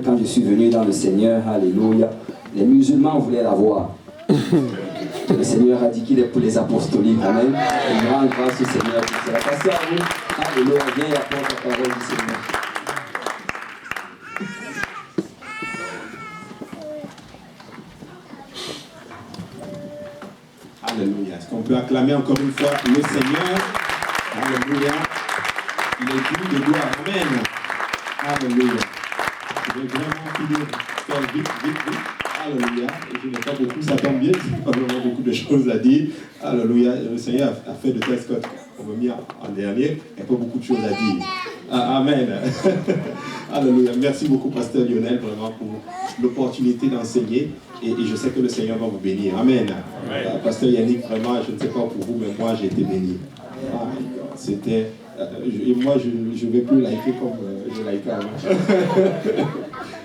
Quand je suis venu dans le Seigneur, alléluia, les musulmans voulaient la voir. Le Seigneur a dit qu'il est pour les apostoliques. Amen. Une grande grâce au Seigneur. C'est la passée à vous. Alléluia. Viens et apporte la parole du Seigneur. Alléluia. Est-ce qu'on peut acclamer encore une fois le Seigneur? Alléluia. Il est digne de gloire. Amen. Alléluia. Je vais vraiment finir, faire vite. Alléluia. Je n'ai pas beaucoup, ça tombe bien, je n'ai pas vraiment beaucoup de choses à dire. Alléluia. Le Seigneur a fait de telle sorte qu'on m'a mis en dernier. Il n'y a pas beaucoup de choses à dire. Amen. Alléluia. Merci beaucoup, Pasteur Lionel, vraiment pour l'opportunité d'enseigner. Et je sais que le Seigneur va vous bénir. Amen. Pasteur Yannick, vraiment, je ne sais pas pour vous, mais moi, j'ai été béni. C'était... et moi, je ne vais plus liker comme je likais avant.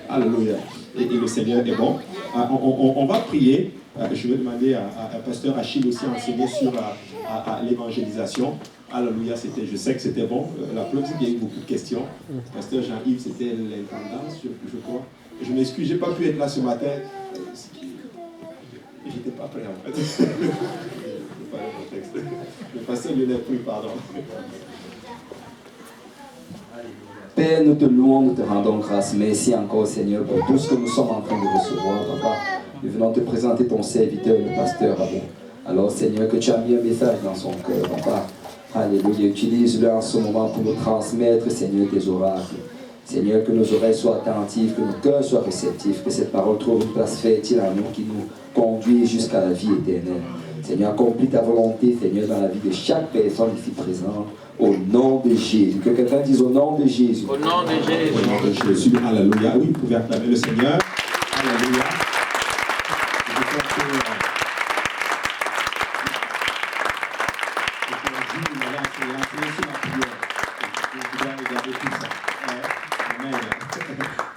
Alléluia. Et le Seigneur est bon. On va prier. Je vais demander à Pasteur Achille aussi d'enseigner sur l'évangélisation. Alléluia, je sais que c'était bon. La preuve, c'est qu'il y a eu beaucoup de questions. Pasteur Jean-Yves, c'était l'intendance, je crois. Je m'excuse, je n'ai pas pu être là ce matin. Je n'étais pas prêt en fait. Je n'ai pas le texte. Le Pasteur Lionel, oui, pardon. Père, nous te louons, nous te rendons grâce. Merci encore, Seigneur, pour tout ce que nous sommes en train de recevoir, Papa. Nous venons te présenter ton serviteur, le pasteur Abou. Alors, Seigneur, que tu as mis un message dans son cœur, Papa. Alléluia. Utilise-le en ce moment pour nous transmettre, Seigneur, tes oracles. Seigneur, que nos oreilles soient attentives, que nos cœurs soient réceptifs, que cette parole trouve une place fertile en nous qui nous conduit jusqu'à la vie éternelle. Seigneur, accomplis ta volonté, Seigneur, dans la vie de chaque personne ici présente. Au nom de Jésus. Que quelqu'un dise au nom de Jésus. Au nom de Jésus. Au nom de Jésus. Alléluia. Oui, vous pouvez acclamer le Seigneur. Alléluia.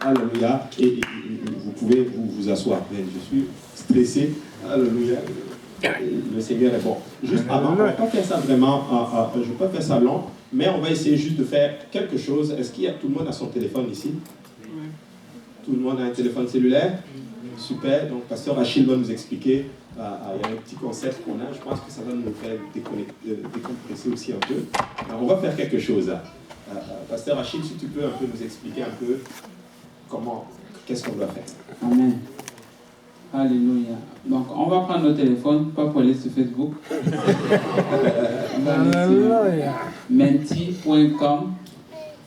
Alléluia. Et vous pouvez vous asseoir. Je suis stressé. Alléluia. Le Seigneur est bon. Juste avant, on ne va pas faire ça vraiment, je ne vais pas faire ça long, mais on va essayer juste de faire quelque chose. Est-ce qu'il y a tout le monde a son téléphone ici? Tout le monde a un téléphone cellulaire? Super. Donc, Pasteur Achille va nous expliquer. Il y a un petit concept qu'on a. Je pense que ça va nous faire décompresser aussi un peu. Alors, on va faire quelque chose. Pasteur Achille, si tu peux un peu nous expliquer un peu qu'est-ce qu'on doit faire. Amen. Alléluia. Donc, on va prendre nos téléphones, pas pour aller sur Facebook. On va aller sur menti.com.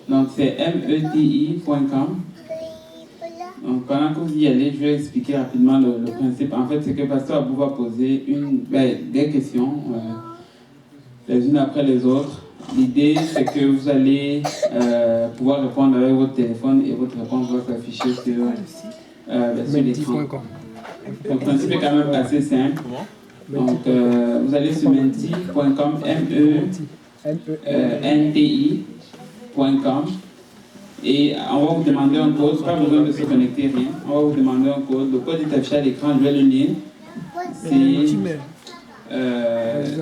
Donc, c'est meti.com. Donc, pendant que vous y allez, je vais expliquer rapidement le principe. En fait, c'est que Pasteur Abou va poser des questions, les unes après les autres. L'idée, c'est que vous allez pouvoir répondre avec votre téléphone et votre réponse va s'afficher sur l'écran. Le principe est quand même assez simple. Donc, vous allez sur menti.com, menti.com, et on va vous demander un code, pas besoin de se connecter, rien. On va vous demander un code. Le code est affiché à l'écran, je vais le lire. C'est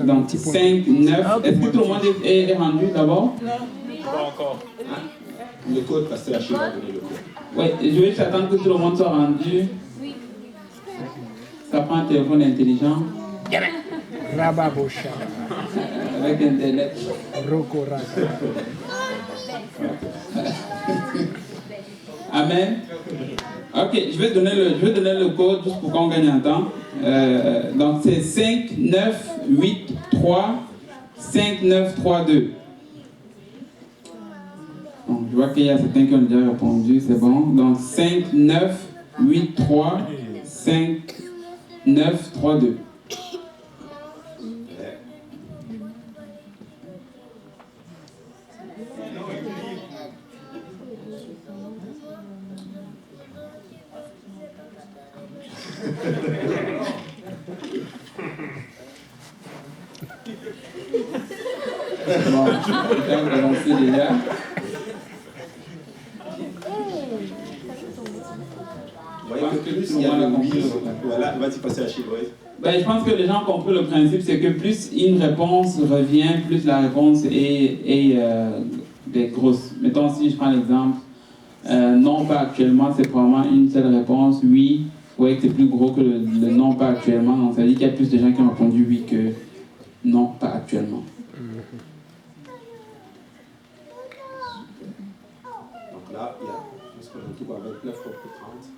donc 5, 9. Est-ce que tout le monde est rendu d'abord? Non, pas encore. Le code, Pasteur Achille va donner le code. Oui, je vais juste attendre que tout le monde soit rendu. Ça prend un téléphone intelligent. Avec Internet. Amen. Ok, je vais donner le code juste pour qu'on gagne un temps. Donc c'est 5 9 8 3 5 9 3 2. Donc je vois qu'il y a certains qui ont déjà répondu, c'est bon. Donc 5 9 8 3 5 9 3 2. Bon, quelqu'un va lancer déjà. Voilà, vas-y passer à Chine. Je pense que les gens ont compris le principe, c'est que plus une réponse revient, plus la réponse est des grosses. Mettons, si je prends l'exemple, Non, pas actuellement, c'est vraiment une seule réponse. Oui, vous voyez que c'est plus gros que le non, pas actuellement. Donc, ça veut dire qu'il y a plus de gens qui ont répondu oui que non, pas actuellement. Donc là, il y a, je pense qu'on retrouve à 29 contre 30.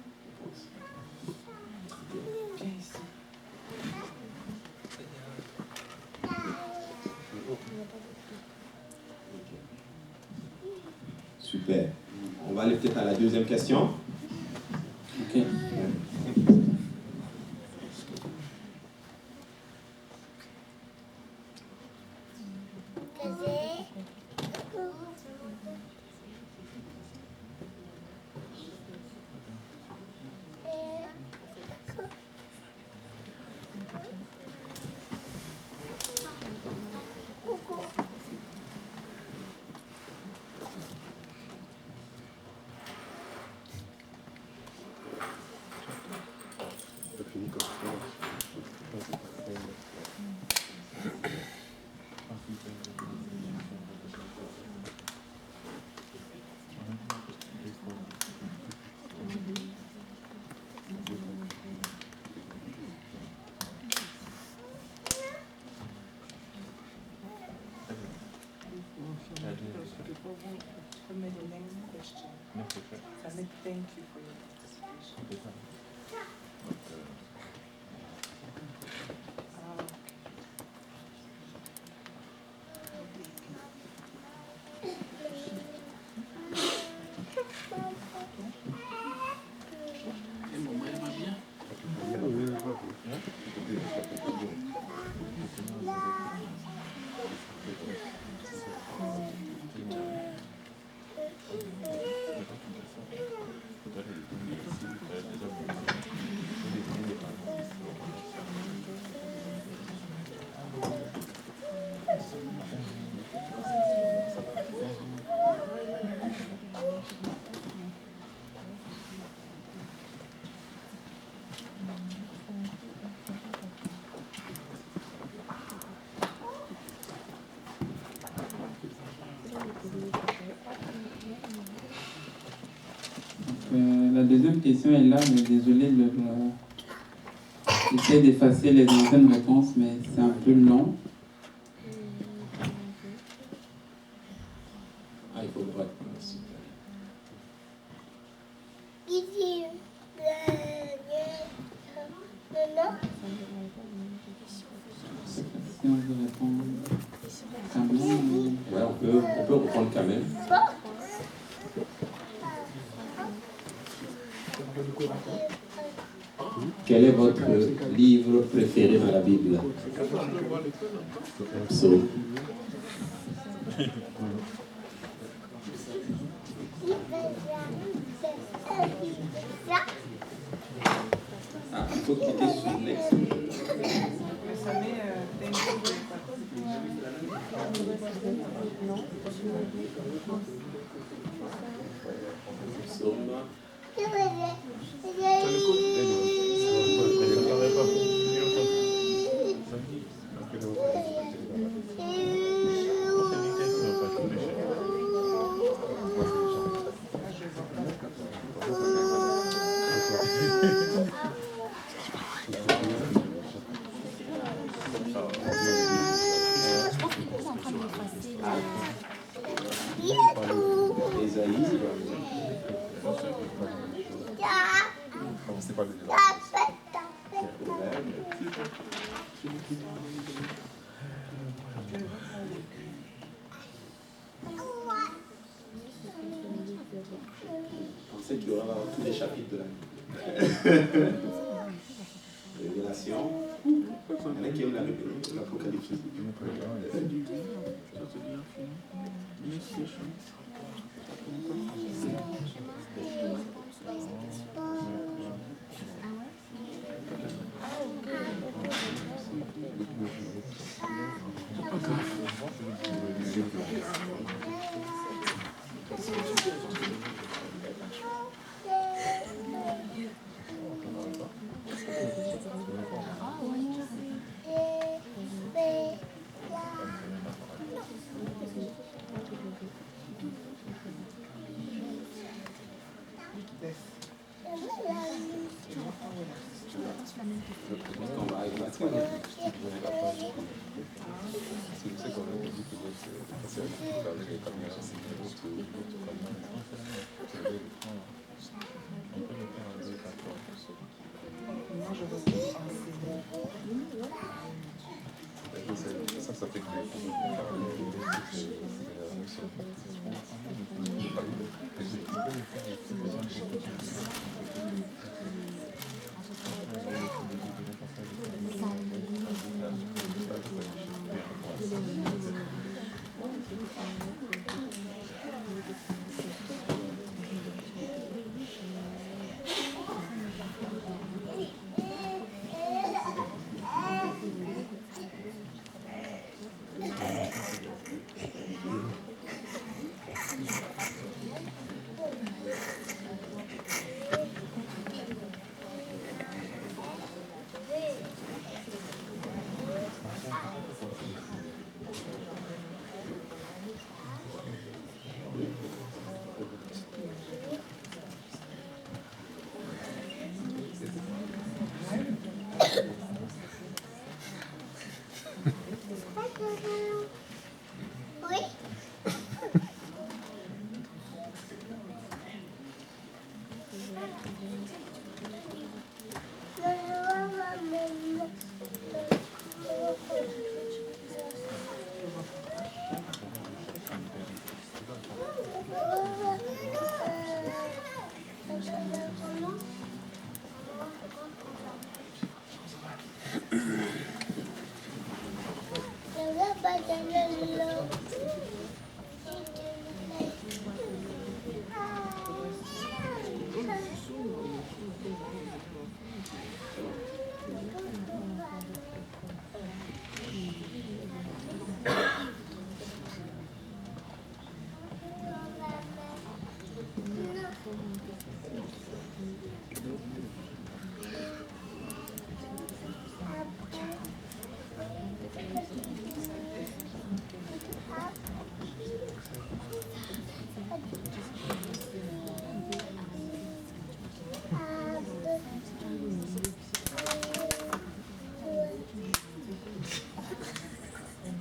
Super. On va aller peut-être à la deuxième question. Ok. Thank you for your participation. La deuxième question est là, mais désolé, j'essaie d'effacer les anciennes réponses, mais c'est un peu long. Ah, il faut le droit. Si on veut répondre quand même. Ouais, on peut reprendre quand même. Quel est votre livre préféré dans la Bible? Psaume. Ah, il faut cliquer sur Next. Psaume. On sait qu'il y aura tous les chapitres de la Révélation. Il y en a qui aiment l'Apocalypse.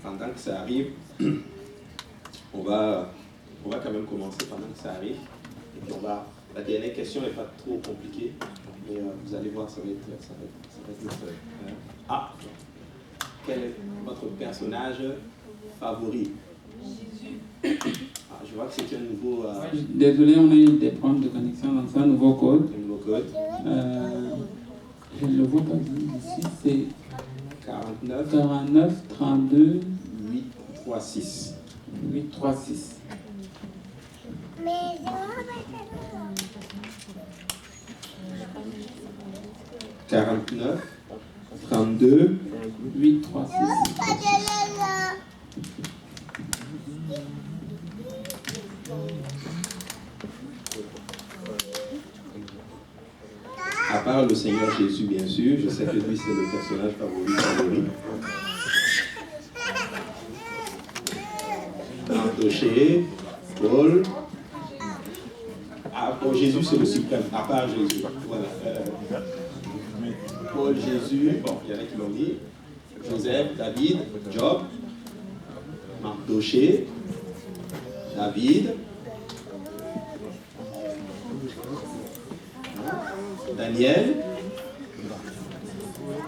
Pendant que ça arrive, on va quand même commencer pendant que ça arrive. Et puis la dernière question n'est pas trop compliquée, mais vous allez voir, ça va être notre... quel est votre personnage favori? Je vois que c'est un nouveau... Désolé, on a eu des problèmes de connexion dans ce nouveau code. Un nouveau code. Je ne le vois pas ici, c'est 49 32 836. 836. 49 32 836. À part le Seigneur Jésus, bien sûr, je sais que lui, c'est le personnage favori. Antoché, Paul. Pour Jésus, c'est le suprême, à part Jésus. Voilà. Paul, Jésus, bon, il y en a qui l'ont dit. Joseph, David, Job, Mardoché, David, Daniel,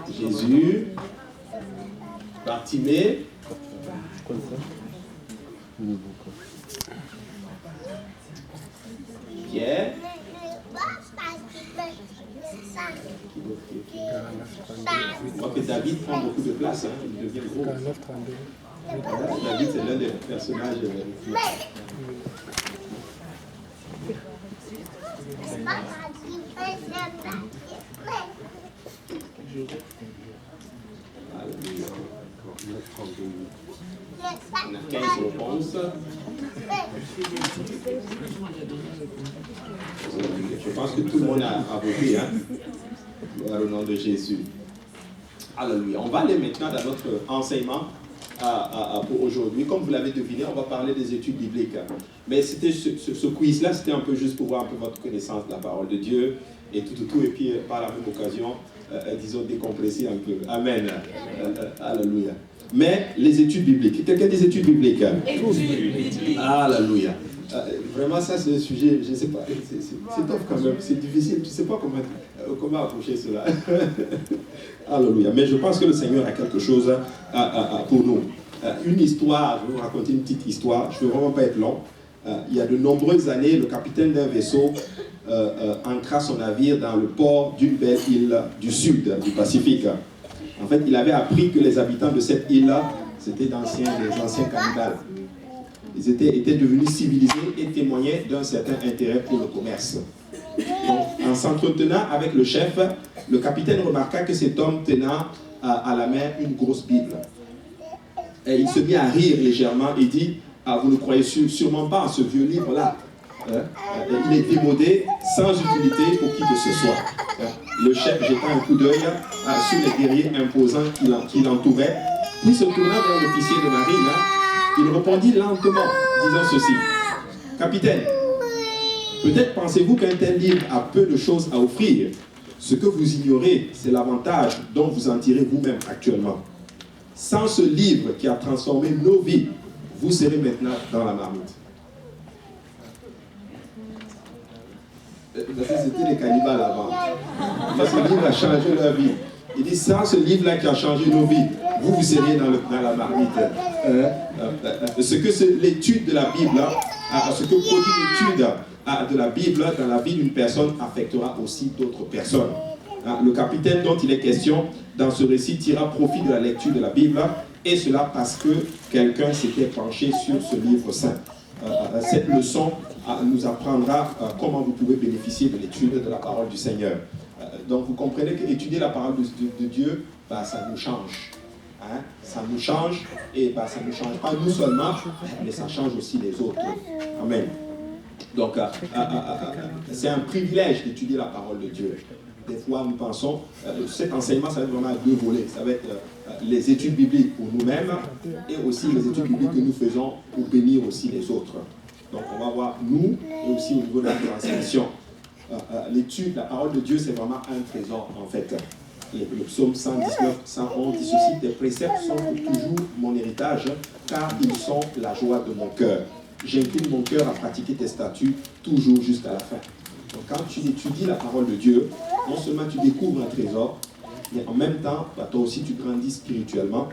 Jésus, Bartimée, Pierre, je crois que David prend beaucoup de place, hein, il devient gros. David, c'est l'un des personnages. On a 15 réponses. Je pense que tout le monde a voté, hein, au nom de Jésus. Alléluia. On va aller maintenant dans notre enseignement pour aujourd'hui. Comme vous l'avez deviné, on va parler des études bibliques. Mais c'était ce quiz-là, c'était un peu juste pour voir un peu votre connaissance de la parole de Dieu et tout, et puis par la même occasion, disons, décompresser un peu. Amen. Alléluia. Mais les études bibliques. Quelqu'un des études bibliques? Alléluia. Vraiment, ça, c'est un sujet, je ne sais pas, c'est tough quand même, c'est difficile, tu ne sais pas comment approcher cela. Alléluia. Mais je pense que le Seigneur a quelque chose pour nous. Une histoire, je vais vous raconter une petite histoire, je ne vais vraiment pas être long. Il y a de nombreuses années, le capitaine d'un vaisseau ancra son navire dans le port d'une belle île du sud du Pacifique. En fait, il avait appris que les habitants de cette île-là, c'était des anciens cannibales. Ils étaient devenus civilisés et témoignaient d'un certain intérêt pour le commerce. Donc, en s'entretenant avec le chef, le capitaine remarqua que cet homme tenait à la main une grosse Bible. Et il se mit à rire légèrement et dit: ah, vous ne croyez sûrement pas en ce vieux livre-là. Il est démodé, sans utilité pour qui que ce soit. Le chef jeta un coup d'œil sur les guerriers imposants qui l'entouraient, puis se tourna vers l'officier de marine. Il répondit lentement, disant ceci: capitaine, peut-être pensez-vous qu'un tel livre a peu de choses à offrir. Ce que vous ignorez, c'est l'avantage dont vous en tirez vous-même actuellement. Sans ce livre qui a transformé nos vies, vous serez maintenant dans la marmite. C'était les cannibales avant. Mais ce livre a changé leur vie. Il dit: sans ce livre-là qui a changé nos vies, vous seriez dans la marmite. Ce que l'étude de la Bible, ce que produit l'étude de la Bible dans la vie d'une personne affectera aussi d'autres personnes. Le capitaine dont il est question dans ce récit tira profit de la lecture de la Bible, et cela parce que quelqu'un s'était penché sur ce livre saint. Cette leçon nous apprendra comment vous pouvez bénéficier de l'étude de la parole du Seigneur. Donc vous comprenez qu'étudier la parole de Dieu, ça nous change. Ça nous change, et ça ne nous change pas nous seulement, mais ça change aussi les autres. Amen. Donc c'est un privilège d'étudier la parole de Dieu. Des fois nous pensons, cet enseignement ça va être vraiment à deux volets. Ça va être les études bibliques pour nous-mêmes et aussi les études bibliques que nous faisons pour bénir aussi les autres. Donc on va voir nous et aussi au niveau de la translation. L'étude, la parole de Dieu, c'est vraiment un trésor en fait. Le psaume 119, 111 dit ceci: tes préceptes sont toujours mon héritage, car ils sont la joie de mon cœur. J'incline mon cœur à pratiquer tes statuts toujours jusqu'à la fin. Donc quand tu étudies la parole de Dieu, non seulement tu découvres un trésor, mais en même temps, toi aussi tu grandis spirituellement.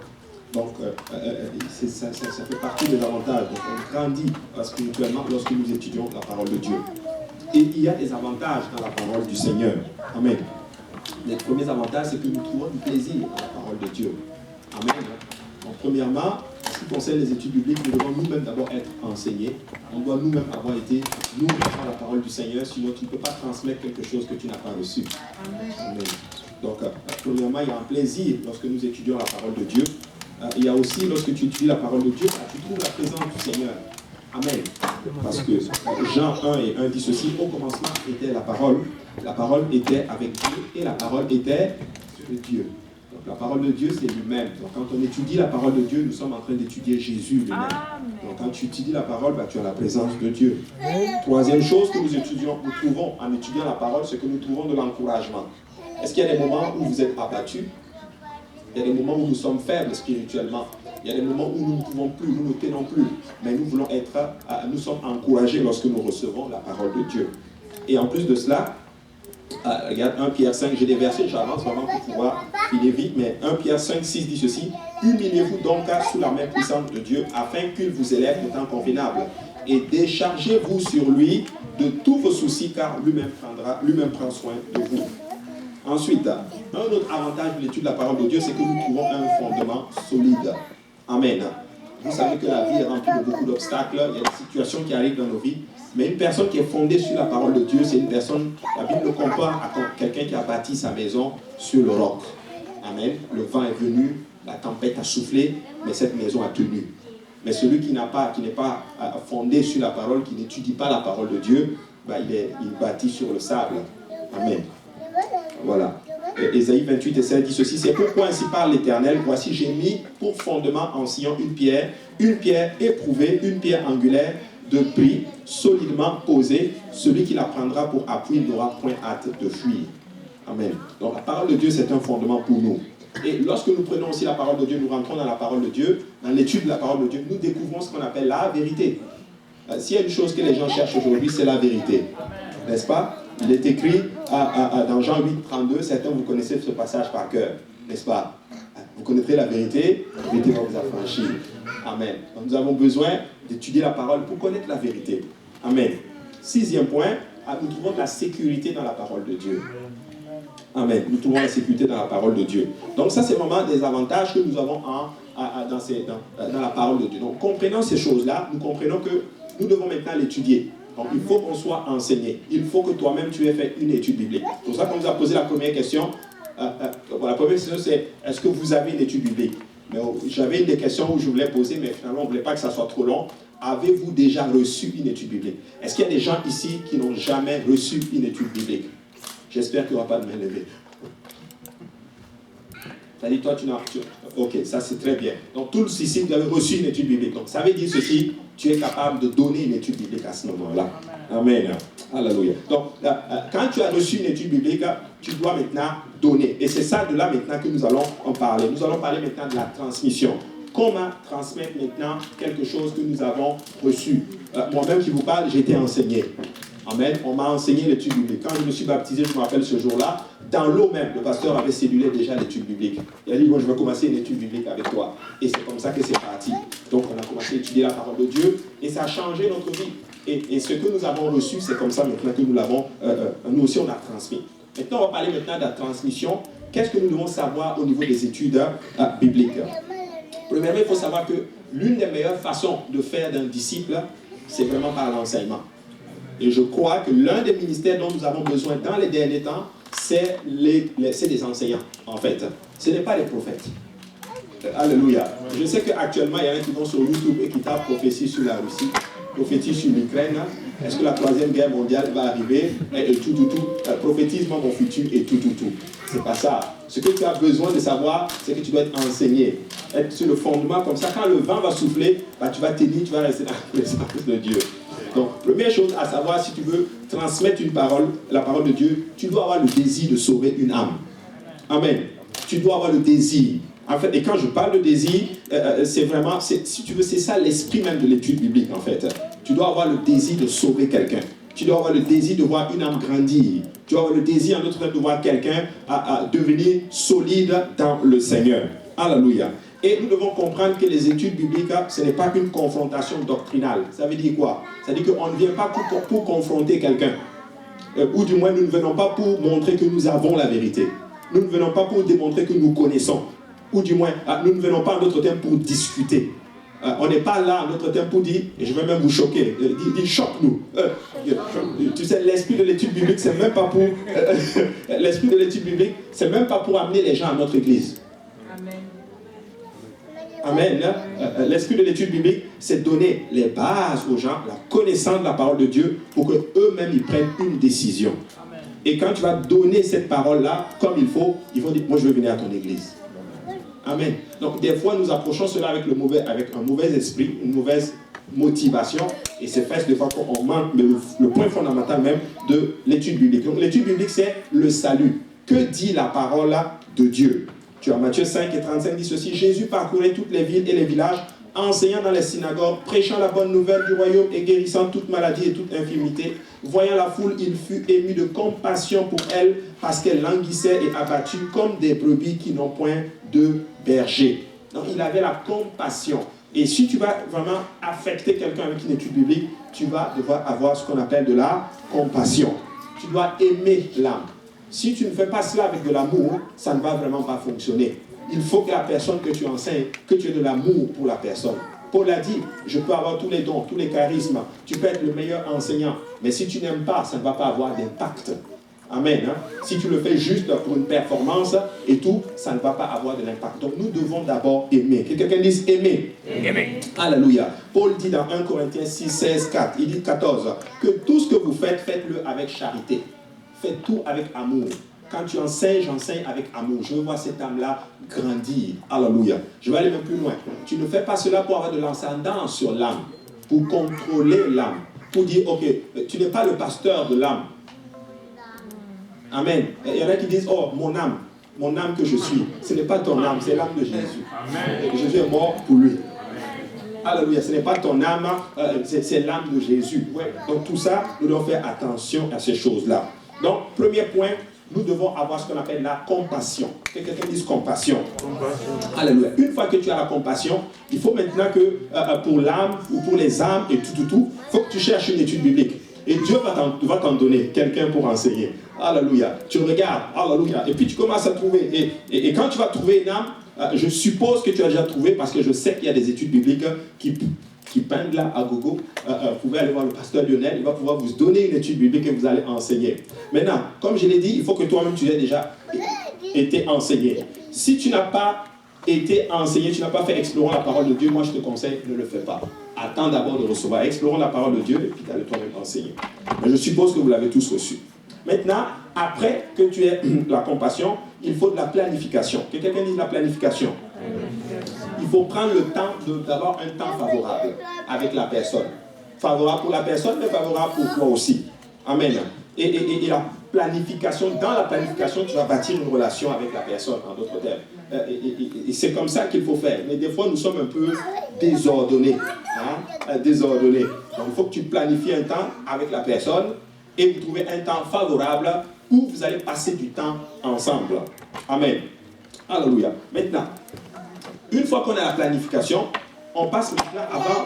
Donc ça fait partie des avantages. Donc on grandit spirituellement lorsque nous étudions la parole de Dieu. Et il y a des avantages dans la parole du Seigneur. Amen. Les premiers avantages, c'est que nous trouvons du plaisir dans la parole de Dieu. Amen. Donc, premièrement, en ce qui concerne les études bibliques, nous devons nous-mêmes d'abord être enseignés. On doit nous-mêmes avoir été nourris par la parole du Seigneur, sinon tu ne peux pas transmettre quelque chose que tu n'as pas reçu. Amen. Donc, premièrement, il y a un plaisir lorsque nous étudions la parole de Dieu. Il y a aussi, lorsque tu étudies la parole de Dieu, tu trouves la présence du Seigneur. Amen. Parce que Jean 1 et 1 dit ceci: au commencement était la parole était avec Dieu, et la parole était Dieu. Donc la parole de Dieu, c'est lui-même. Donc quand on étudie la parole de Dieu, nous sommes en train d'étudier Jésus lui-même. Donc quand tu étudies la parole, tu as la présence de Dieu. Troisième chose que nous trouvons en étudiant la parole, c'est que nous trouvons de l'encouragement. Est-ce qu'il y a des moments où vous êtes abattus? Il y a des moments où nous sommes faibles spirituellement. Il y a des moments où nous ne pouvons plus, nous ne tenons plus. Mais nous voulons nous sommes encouragés lorsque nous recevons la parole de Dieu. Et en plus de cela, regarde 1 Pierre 5, j'ai des versets, j'avance vraiment pour pouvoir finir vite, mais 1 Pierre 5, 6 dit ceci: humiliez-vous donc sur la main puissante de Dieu, afin qu'il vous élève de temps convenable. Et déchargez-vous sur lui de tous vos soucis, car lui-même prend soin de vous. Ensuite, un autre avantage de l'étude de la parole de Dieu, c'est que nous trouvons un fondement solide. Amen. Vous savez que la vie est remplie de beaucoup d'obstacles, il y a des situations qui arrivent dans nos vies, mais une personne qui est fondée sur la parole de Dieu, c'est une personne, la Bible le compare à quelqu'un qui a bâti sa maison sur le roc. Amen. Le vent est venu, la tempête a soufflé, mais cette maison a tenu. Mais celui qui n'est pas fondé sur la parole, qui n'étudie pas la parole de Dieu, il bâtit sur le sable. Amen. Voilà. Ésaïe Ésaïe 28 et 16 dit ceci, c'est pourquoi ainsi parle l'Éternel, voici j'ai mis pour fondement en Sion une pierre éprouvée, une pierre angulaire de prix, solidement posée, celui qui la prendra pour appui n'aura point hâte de fuir. Amen. Donc la parole de Dieu c'est un fondement pour nous. Et lorsque nous prenons aussi la parole de Dieu, nous rentrons dans la parole de Dieu, dans l'étude de la parole de Dieu, nous découvrons ce qu'on appelle la vérité. S'il y a une chose que les gens cherchent aujourd'hui, c'est la vérité. N'est-ce pas? Il est écrit dans Jean 8, 32, certains vous connaissez ce passage par cœur, n'est-ce pas? Vous connaîtrez la vérité va vous affranchir. Amen. Donc nous avons besoin d'étudier la parole pour connaître la vérité. Amen. 6e point, nous trouvons de la sécurité dans la parole de Dieu. Amen. Nous trouvons la sécurité dans la parole de Dieu. Donc ça, c'est vraiment des avantages que nous avons dans la parole de Dieu. Donc comprenant ces choses-là, nous comprenons que nous devons maintenant l'étudier. Donc il faut qu'on soit enseigné. Il faut que toi-même tu aies fait une étude biblique. C'est pour ça qu'on nous a posé la première question. La première question c'est, est-ce que vous avez une étude biblique? Mais j'avais une des questions où je voulais poser, mais finalement on ne voulait pas que ça soit trop long. Avez-vous déjà reçu une étude biblique? Est-ce qu'il y a des gens ici qui n'ont jamais reçu une étude biblique? J'espère qu'il n'y aura pas de main levée. Ça dit, toi, tu n'as... Ok, ça c'est très bien. Donc, tous ici, vous avez reçu une étude biblique. Donc, ça veut dire ceci, tu es capable de donner une étude biblique à ce moment-là. Amen. Alléluia. Donc, quand tu as reçu une étude biblique, tu dois maintenant donner. Et c'est ça de là maintenant que nous allons en parler. Nous allons parler maintenant de la transmission. Comment transmettre maintenant quelque chose que nous avons reçu? Moi-même qui vous parle, j'ai été enseigné. Amen. On m'a enseigné l'étude biblique. Quand je me suis baptisé, je me rappelle ce jour-là, dans l'eau même, le pasteur avait cédulé déjà l'étude biblique. Il a dit, bon, je vais commencer une étude biblique avec toi. Et c'est comme ça que c'est parti. Donc, on a commencé à étudier la parole de Dieu et ça a changé notre vie. Et ce que nous avons reçu, c'est comme ça maintenant que nous l'avons, nous aussi, on a transmis. Maintenant, on va parler maintenant de la transmission. Qu'est-ce que nous devons savoir au niveau des études bibliques? Premièrement, il faut savoir que l'une des meilleures façons de faire d'un disciple, c'est vraiment par l'enseignement. Et je crois que l'un des ministères dont nous avons besoin dans les derniers temps, c'est des enseignants, en fait. Ce n'est pas les prophètes. Alléluia. Je sais qu'actuellement, il y en a qui vont sur YouTube et qui tapent prophétie sur la Russie, prophétie sur l'Ukraine. Est-ce que la 3e guerre mondiale va arriver? Et tout. Prophétise mon futur et tout. C'est pas ça. Ce que tu as besoin de savoir, c'est que tu dois être enseigné. Être sur le fondement, comme ça, quand le vent va souffler, tu vas tenir, tu vas rester dans la présence de Dieu. Donc, première chose à savoir, si tu veux transmettre une parole, la parole de Dieu, tu dois avoir le désir de sauver une âme. Amen. Tu dois avoir le désir. En fait, et quand je parle de désir, c'est vraiment, si tu veux, c'est ça l'esprit même de l'étude biblique, en fait. Tu dois avoir le désir de sauver quelqu'un. Tu dois avoir le désir de voir une âme grandir. Tu dois avoir le désir, en d'autres termes, de voir quelqu'un à devenir solide dans le Seigneur. Alléluia. Et nous devons comprendre que les études bibliques, ce n'est pas qu'une confrontation doctrinale. Ça veut dire quoi? Ça veut dire qu'on ne vient pas pour confronter quelqu'un. Ou du moins, nous ne venons pas pour montrer que nous avons la vérité. Nous ne venons pas pour démontrer que nous connaissons. Ou du moins, nous ne venons pas en d'autres termes pour discuter. On n'est pas là en d'autres termes pour dire, et je vais même vous choquer, dire choque-nous. Tu sais, l'esprit de l'étude biblique, c'est même pas pour... l'esprit de l'étude biblique, c'est même pas pour amener les gens à notre église. Amen. L'esprit de l'étude biblique, c'est donner les bases aux gens, la connaissance de la parole de Dieu, pour qu'eux-mêmes ils prennent une décision. Amen. Et quand tu vas donner cette parole-là, comme il faut, ils vont dire, moi je veux venir à ton église. Amen. Donc des fois, nous approchons cela avec un mauvais esprit, une mauvaise motivation, et c'est fait des fois qu'on manque le point fondamental même de l'étude biblique. Donc l'étude biblique, c'est le salut. Que dit la parole de Dieu? Tu as Matthieu 5 et 35 dit ceci, Jésus parcourait toutes les villes et les villages, enseignant dans les synagogues, prêchant la bonne nouvelle du royaume et guérissant toute maladie et toute infirmité. Voyant la foule, il fut ému de compassion pour elle, parce qu'elle languissait et abattue comme des brebis qui n'ont point de berger. Donc il avait la compassion. Et si tu vas vraiment affecter quelqu'un avec une étude biblique, tu vas devoir avoir ce qu'on appelle de la compassion. Tu dois aimer l'âme. Si tu ne fais pas cela avec de l'amour, ça ne va vraiment pas fonctionner. Il faut que la personne que tu enseignes, que tu aies de l'amour pour la personne. Paul a dit, je peux avoir tous les dons, tous les charismes, tu peux être le meilleur enseignant, mais si tu n'aimes pas, ça ne va pas avoir d'impact. Amen. Si tu le fais juste pour une performance et tout, ça ne va pas avoir de l'impact. Donc nous devons d'abord aimer. Que quelqu'un dise aimer. Aimer. Alléluia. Paul dit dans 1 Corinthiens 6, 16, 4, il dit 14, que tout ce que vous faites, faites-le avec charité. Faites tout avec amour. quand tu enseignes, j'enseigne avec amour. Je veux voir cette âme-là grandir. Alléluia. Je vais aller même plus loin. Tu ne fais pas cela pour avoir de l'ascendance sur l'âme, pour contrôler l'âme, pour dire, ok, tu n'es pas le pasteur de l'âme. Amen. Il y en a qui disent, oh, mon âme que je suis. Ce n'est pas ton âme, c'est l'âme de Jésus. Amen. Jésus est mort pour lui. Alléluia, ce n'est pas ton âme, c'est l'âme de Jésus. Ouais. Donc tout ça, nous devons faire attention à ces choses-là. Donc, premier point, nous devons avoir ce qu'on appelle la compassion. Que quelqu'un dise compassion. Alléluia. Une fois que tu as la compassion, il faut maintenant que pour l'âme ou pour les âmes et tout, il faut que tu cherches une étude biblique. Et Dieu va t'en donner quelqu'un pour enseigner. Alléluia. Tu regardes, alléluia. Et puis tu commences à trouver. Et quand tu vas trouver une âme, je suppose que tu as déjà trouvé, parce que je sais qu'il y a des études bibliques qui pendent là à gogo. Vous pouvez aller voir le pasteur Lionel, il va pouvoir vous donner une étude biblique que vous allez enseigner. Maintenant, comme je l'ai dit, il faut que toi-même tu aies déjà été enseigné. Si tu n'as pas été enseigné, tu n'as pas fait Explorons la parole de Dieu, moi je te conseille, ne le fais pas. Attends d'abord de recevoir. Explorons la parole de Dieu et puis d'aller toi-même enseigner. Mais je suppose que vous l'avez tous reçu. Maintenant, après que tu aies la compassion, il faut de la planification. Que quelqu'un dise la planification. Il faut prendre le temps d'avoir un temps favorable avec la personne. Favorable pour la personne, mais favorable pour toi aussi. Amen. Et la planification, dans la planification, tu vas bâtir une relation avec la personne, en d'autres termes. Et c'est comme ça qu'il faut faire. Mais des fois, nous sommes un peu désordonnés. Désordonnés. Donc, il faut que tu planifies un temps avec la personne et vous trouvez un temps favorable où vous allez passer du temps ensemble. Amen. Alléluia. Maintenant, une fois qu'on a la planification, on passe maintenant avant,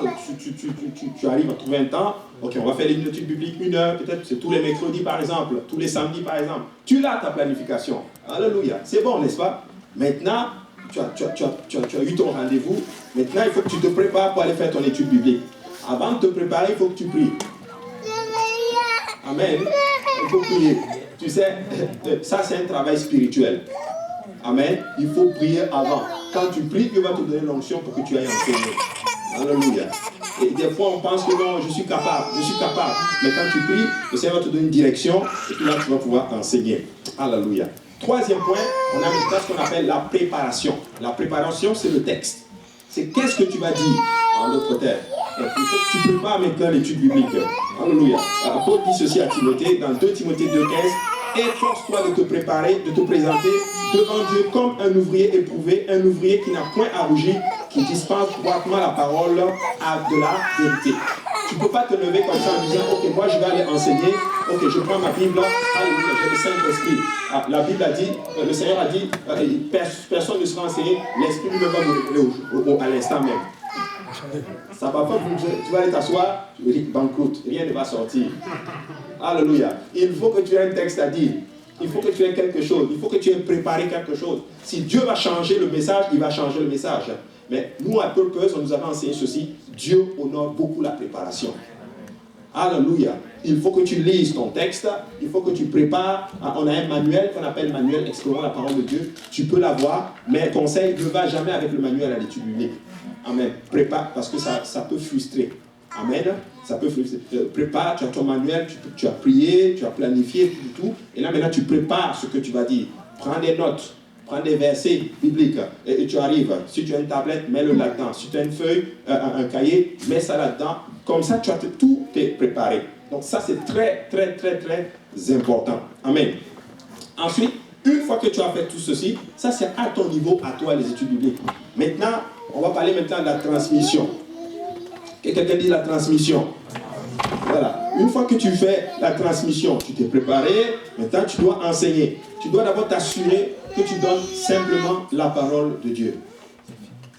tu arrives à trouver un temps, ok, on va faire une étude biblique, 1 heure, peut-être c'est tous les mercredis par exemple, tous les samedis par exemple. Tu l'as ta planification. Alléluia. C'est bon, n'est-ce pas? Maintenant, tu as eu ton rendez-vous. Maintenant, il faut que tu te prépares pour aller faire ton étude biblique. Avant de te préparer, il faut que tu pries. Amen. Il faut prier. Tu sais, ça c'est un travail spirituel. Amen. Il faut prier avant. Quand tu pries, Dieu va te donner l'onction pour que tu ailles enseigner. Alléluia. Et des fois, on pense que non, je suis capable. Mais quand tu pries, le Seigneur va te donner une direction et puis là, tu vas pouvoir enseigner. Alléluia. Troisième point, on a maintenant ce qu'on appelle la préparation. La préparation, c'est le texte. C'est qu'est-ce que tu vas dire en d'autres termes. Il faut que tu prépares maintenant l'étude biblique. Alléluia. Paul dit ceci à Timothée, dans 2 Timothée 2,15. Efforce-toi de te préparer, de te présenter devant Dieu comme un ouvrier éprouvé, un ouvrier qui n'a point à rougir, qui dispense droitement la parole à de la vérité. Tu ne peux pas te lever comme ça en disant, ok, moi je vais aller enseigner, ok, je prends ma Bible, alléluia, j'ai le Saint-Esprit. La Bible a dit, le Seigneur a dit, personne ne sera enseigné, l'Esprit lui-même va nous révéler à l'instant même. Ça va pas, tu vas aller t'asseoir, tu vas dire banqueroute, rien ne va sortir. Alléluia. Il faut que tu aies un texte à dire. Il faut que tu aies quelque chose. Il faut que tu aies préparé quelque chose. Si Dieu va changer le message, il va changer le message. Mais nous, à Purpose, on nous avait enseigné ceci. Dieu honore beaucoup la préparation. Alléluia. Il faut que tu lises ton texte. Il faut que tu prépares. On a un manuel qu'on appelle manuel Explorons la parole de Dieu. Tu peux l'avoir. Mais conseil, ne va jamais avec le manuel à l'étude biblique. Amen. Prépare parce que ça peut frustrer. Amen. Ça peut frustrer. Prépare, tu as ton manuel, tu as prié, tu as planifié, tout. Et là maintenant tu prépares ce que tu vas dire. Prends des notes, prends des versets bibliques et tu arrives. Si tu as une tablette, mets-le là-dedans. Si tu as une feuille, un cahier, mets ça là-dedans. Comme ça, tout est préparé. Donc ça c'est très, très, très, très important. Amen. Ensuite, une fois que tu as fait tout ceci, ça c'est à ton niveau, à toi les études bibliques. Maintenant, on va parler maintenant de la transmission. Que quelqu'un dise la transmission. Voilà. Une fois que tu fais la transmission, tu t'es préparé, maintenant tu dois enseigner. Tu dois d'abord t'assurer que tu donnes simplement la parole de Dieu.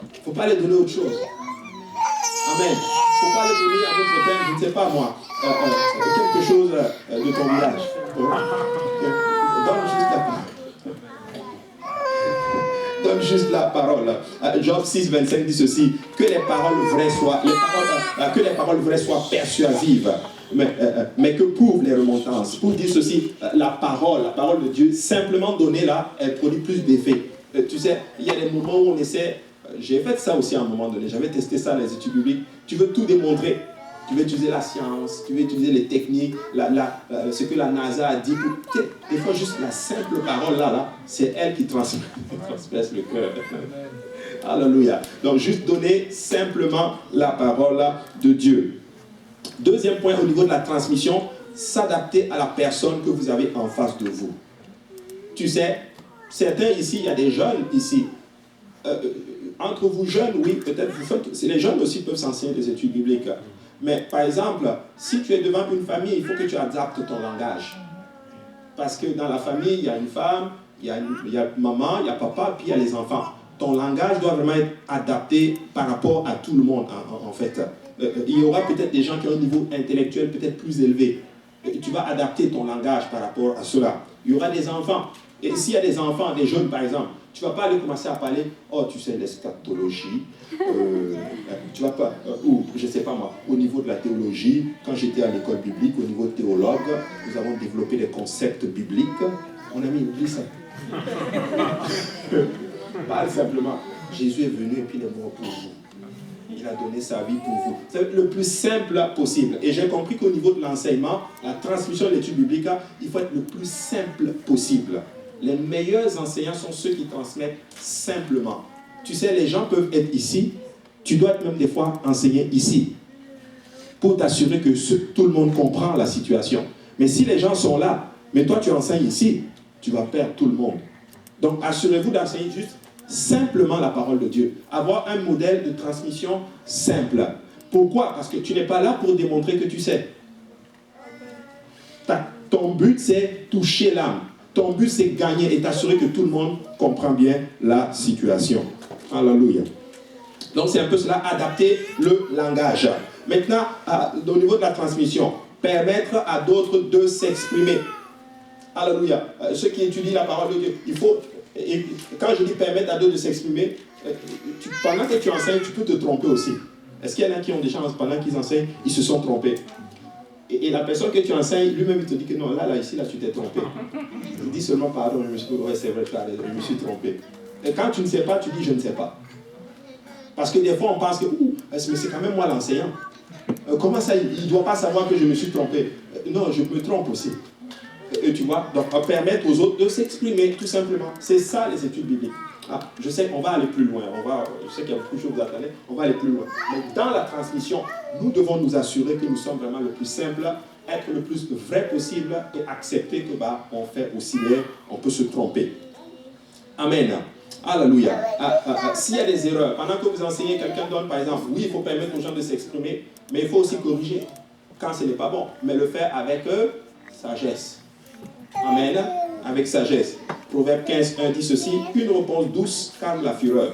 Il ne faut pas aller donner autre chose. Amen. Il ne faut pas aller donner à d'autres termes, je ne sais pas moi, quelque chose de ton village. Donne juste la parole. Donne juste la parole. Job 6, 25 dit ceci, que les paroles vraies soient persuasives, mais que prouvent les remontances. Pour dire ceci, la parole de Dieu, simplement donnée là, elle produit plus d'effet. Tu sais, il y a des moments où on essaie, j'ai fait ça aussi à un moment donné, j'avais testé ça dans les études bibliques, tu veux tout démontrer. tu veux utiliser la science, tu veux utiliser les techniques, ce que la NASA a dit. Des fois, juste la simple parole là, c'est elle qui transperce le cœur. Alléluia. Donc, juste donner simplement la parole de Dieu. Deuxième point au niveau de la transmission, s'adapter à la personne que vous avez en face de vous. Tu sais, certains ici, il y a des jeunes ici. Entre vous jeunes, oui, peut-être vous faites... Les jeunes aussi peuvent s'enseigner des études bibliques. Mais par exemple, si tu es devant une famille, il faut que tu adaptes ton langage. Parce que dans la famille, il y a une femme, il y a maman, il y a papa, puis il y a les enfants. Ton langage doit vraiment être adapté par rapport à tout le monde, en fait. Il y aura peut-être des gens qui ont un niveau intellectuel peut-être plus élevé. Tu vas adapter ton langage par rapport à cela. Il y aura des enfants. Et s'il y a des enfants, des jeunes par exemple, tu ne vas pas aller commencer à parler, oh tu sais l'eschatologie, tu vas pas, ou je ne sais pas moi, au niveau de la théologie, quand j'étais à l'école biblique, au niveau théologue, nous avons développé des concepts bibliques. Mon ami, oublie ça. Parle simplement, Jésus est venu et puis il est mort pour vous. Il a donné sa vie pour vous. C'est le plus simple possible. Et j'ai compris qu'au niveau de l'enseignement, la transmission de l'étude biblique, il faut être le plus simple possible. Les meilleurs enseignants sont ceux qui transmettent simplement. Tu sais, les gens peuvent être ici, tu dois même des fois enseigner ici, pour t'assurer que tout le monde comprend la situation. Mais si les gens sont là, mais toi tu enseignes ici, tu vas perdre tout le monde. Donc assurez-vous d'enseigner juste simplement la parole de Dieu. Avoir un modèle de transmission simple. Pourquoi? Parce que tu n'es pas là pour démontrer que tu sais. Ton but, c'est toucher l'âme. Ton but, c'est gagner et t'assurer que tout le monde comprend bien la situation. Alléluia. Donc, c'est un peu cela, adapter le langage. Maintenant, au niveau de la transmission, permettre à d'autres de s'exprimer. Alléluia. Ceux qui étudient la parole de Dieu, il faut... Et quand je dis permettre à d'autres de s'exprimer, pendant que tu enseignes, tu peux te tromper aussi. Est-ce qu'il y en a qui ont des chances, pendant qu'ils enseignent, ils se sont trompés? Et la personne que tu enseignes, lui-même, il te dit que non, là, ici, tu t'es trompé. Il dit seulement pardon, ouais, c'est vrai, je me suis trompé. Et quand tu ne sais pas, tu dis je ne sais pas. Parce que des fois, on pense que, mais c'est quand même moi l'enseignant. Comment ça, il ne doit pas savoir que je me suis trompé? Non, je me trompe aussi. Tu vois, donc permettre aux autres de s'exprimer, tout simplement. C'est ça les études bibliques. Je sais qu'on va aller plus loin, je sais qu'il y a beaucoup de choses à attendre, on va aller plus loin. Mais dans la transmission, nous devons nous assurer que nous sommes vraiment le plus simple, être le plus vrai possible et accepter que on fait aussi l'erreur, on peut se tromper. Amen. Alléluia. S'il y a des erreurs, pendant que vous enseignez, quelqu'un donne par exemple, oui, il faut permettre aux gens de s'exprimer, mais il faut aussi corriger quand ce n'est pas bon, mais le faire avec sagesse. Amen. Avec sagesse. Proverbe 15:1 dit ceci, une réponse douce calme la fureur,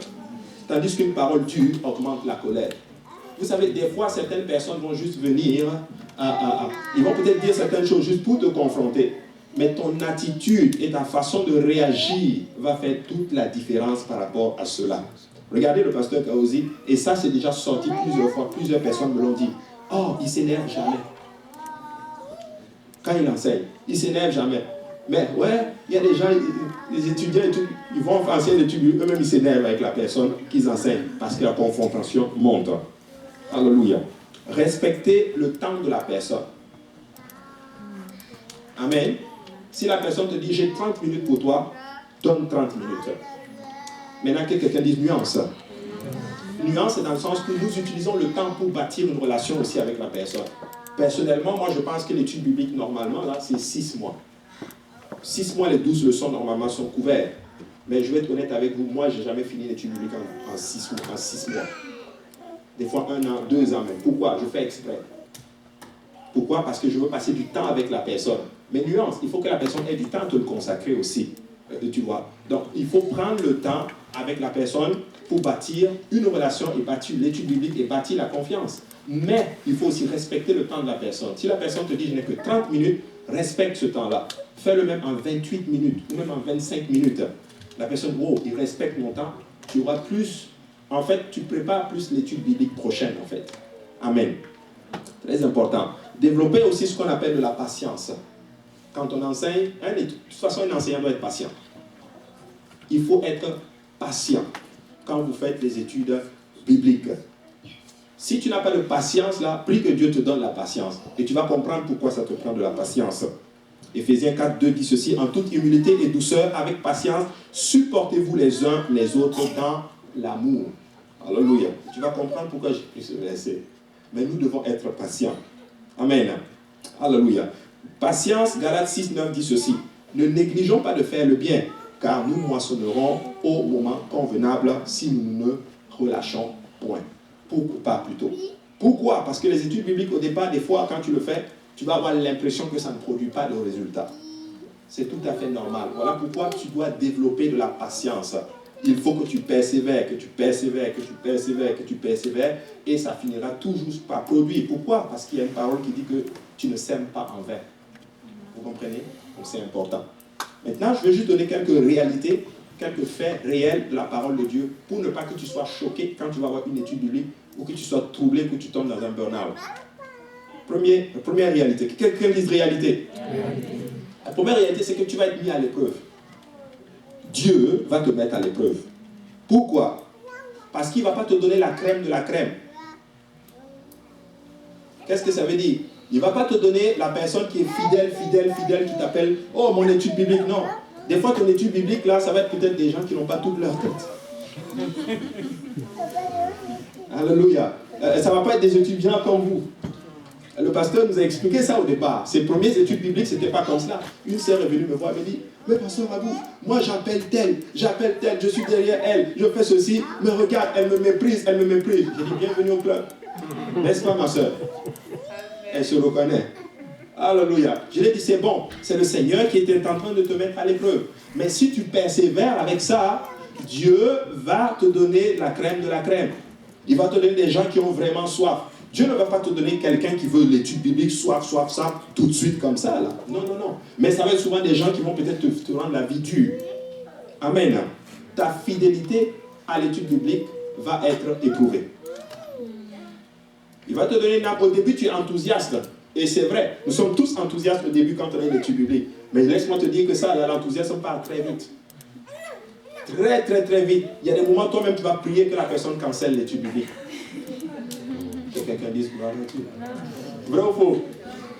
tandis qu'une parole dure augmente la colère. Vous savez, des fois, certaines personnes vont juste venir, ils vont peut-être dire certaines choses juste pour te confronter, mais ton attitude et ta façon de réagir va faire toute la différence par rapport à cela. Regardez le pasteur Kaozi, et ça c'est déjà sorti plusieurs fois, plusieurs personnes me l'ont dit. Oh, il s'énerve jamais. Quand il enseigne, il s'énerve jamais. Mais ouais, il y a des gens, les étudiants et tout, ils vont enseigner l'étude, eux-mêmes ils s'énervent avec la personne qu'ils enseignent parce que la confrontation monte. Alléluia. Respectez le temps de la personne. Amen. Si la personne te dit j'ai 30 minutes pour toi, donne 30 minutes. Maintenant que quelqu'un dise nuance. Nuance, c'est dans le sens que nous utilisons le temps pour bâtir une relation aussi avec la personne. Personnellement, moi je pense que l'étude biblique normalement, là, c'est 6 mois. 6 mois, les 12 leçons normalement sont couvertes. Mais je vais être honnête avec vous, moi je n'ai jamais fini l'étude biblique en 6 mois. Des fois 1 an, 2 ans même. Pourquoi? Je fais exprès. Pourquoi? Parce que je veux passer du temps avec la personne. Mais nuance, il faut que la personne ait du temps à te le consacrer aussi. Tu vois? Donc il faut prendre le temps avec la personne pour bâtir une relation et bâtir l'étude biblique et bâtir la confiance. Mais il faut aussi respecter le temps de la personne. Si la personne te dit je n'ai que 30 minutes, respecte ce temps-là. Fais-le même en 28 minutes ou même en 25 minutes. La personne, wow, il respecte mon temps. Tu auras plus, en fait, tu prépares plus l'étude biblique prochaine, en fait. Amen. Très important. Développer aussi ce qu'on appelle de la patience. Quand on enseigne, de toute façon, un enseignant doit être patient. Il faut être patient quand vous faites les études bibliques. Si tu n'as pas de patience là, prie que Dieu te donne la patience. Et tu vas comprendre pourquoi ça te prend de la patience. Éphésiens 4, 2 dit ceci, en toute humilité et douceur, avec patience, supportez-vous les uns les autres dans l'amour. Alléluia. Tu vas comprendre pourquoi j'ai pris ce verset. Mais nous devons être patients. Amen. Alléluia. Patience, Galates 6, 9 dit ceci, ne négligeons pas de faire le bien, car nous moissonnerons au moment convenable si nous ne relâchons point. Pourquoi pas plutôt? Pourquoi? Parce que les études bibliques, au départ, des fois, quand tu le fais, tu vas avoir l'impression que ça ne produit pas de résultat. C'est tout à fait normal. Voilà pourquoi tu dois développer de la patience. Il faut que tu persévères, que tu persévères, que tu persévères, que tu persévères, et ça finira toujours par produire. Pourquoi? Parce qu'il y a une parole qui dit que tu ne sèmes pas en vain. Vous comprenez? Donc c'est important. Maintenant, je vais juste donner quelques réalités, quelques faits réels de la parole de Dieu, pour ne pas que tu sois choqué quand tu vas avoir une étude biblique, ou que tu sois troublé, que tu tombes dans un burn-out. Première réalité. Quelqu'un dit réalité. La première réalité, c'est que tu vas être mis à l'épreuve. Dieu va te mettre à l'épreuve. Pourquoi? Parce qu'il ne va pas te donner la crème de la crème. Qu'est-ce que ça veut dire? Il ne va pas te donner la personne qui est fidèle, qui t'appelle « Oh, mon étude biblique ». Non. Des fois, ton étude biblique, là, ça va être peut-être des gens qui n'ont pas toute leur tête. Alléluia. Ça ne va pas être des étudiants comme vous. Le pasteur nous a expliqué ça au départ. Ses premières études bibliques, ce n'était pas comme cela. Une sœur est venue me voir et me dit, mais pasteur Abou, moi j'appelle telle, je suis derrière elle, je fais ceci, mais regarde, elle me méprise. J'ai dit, bienvenue au club. N'est-ce pas ma sœur? Elle se reconnaît. Alléluia. Je lui ai dit, c'est bon, c'est le Seigneur qui était en train de te mettre à l'épreuve. Mais si tu persévères avec ça, Dieu va te donner la crème de la crème. Il va te donner des gens qui ont vraiment soif. Dieu ne va pas te donner quelqu'un qui veut l'étude biblique, soif, ça, tout de suite comme ça. Là. Non. Mais ça va être souvent des gens qui vont peut-être te rendre la vie dure. Amen. Ta fidélité à l'étude biblique va être éprouvée. Il va te donner une âme. Au début, tu es enthousiaste. Et c'est vrai, nous sommes tous enthousiastes au début quand on a une étude biblique. Mais laisse-moi te dire que ça, l'enthousiasme part très vite. Très vite. Il y a des moments, toi-même, tu vas prier que la personne cancelle l'étude biblique. Que quelqu'un dise gloire à Dieu. Vrai ou faux?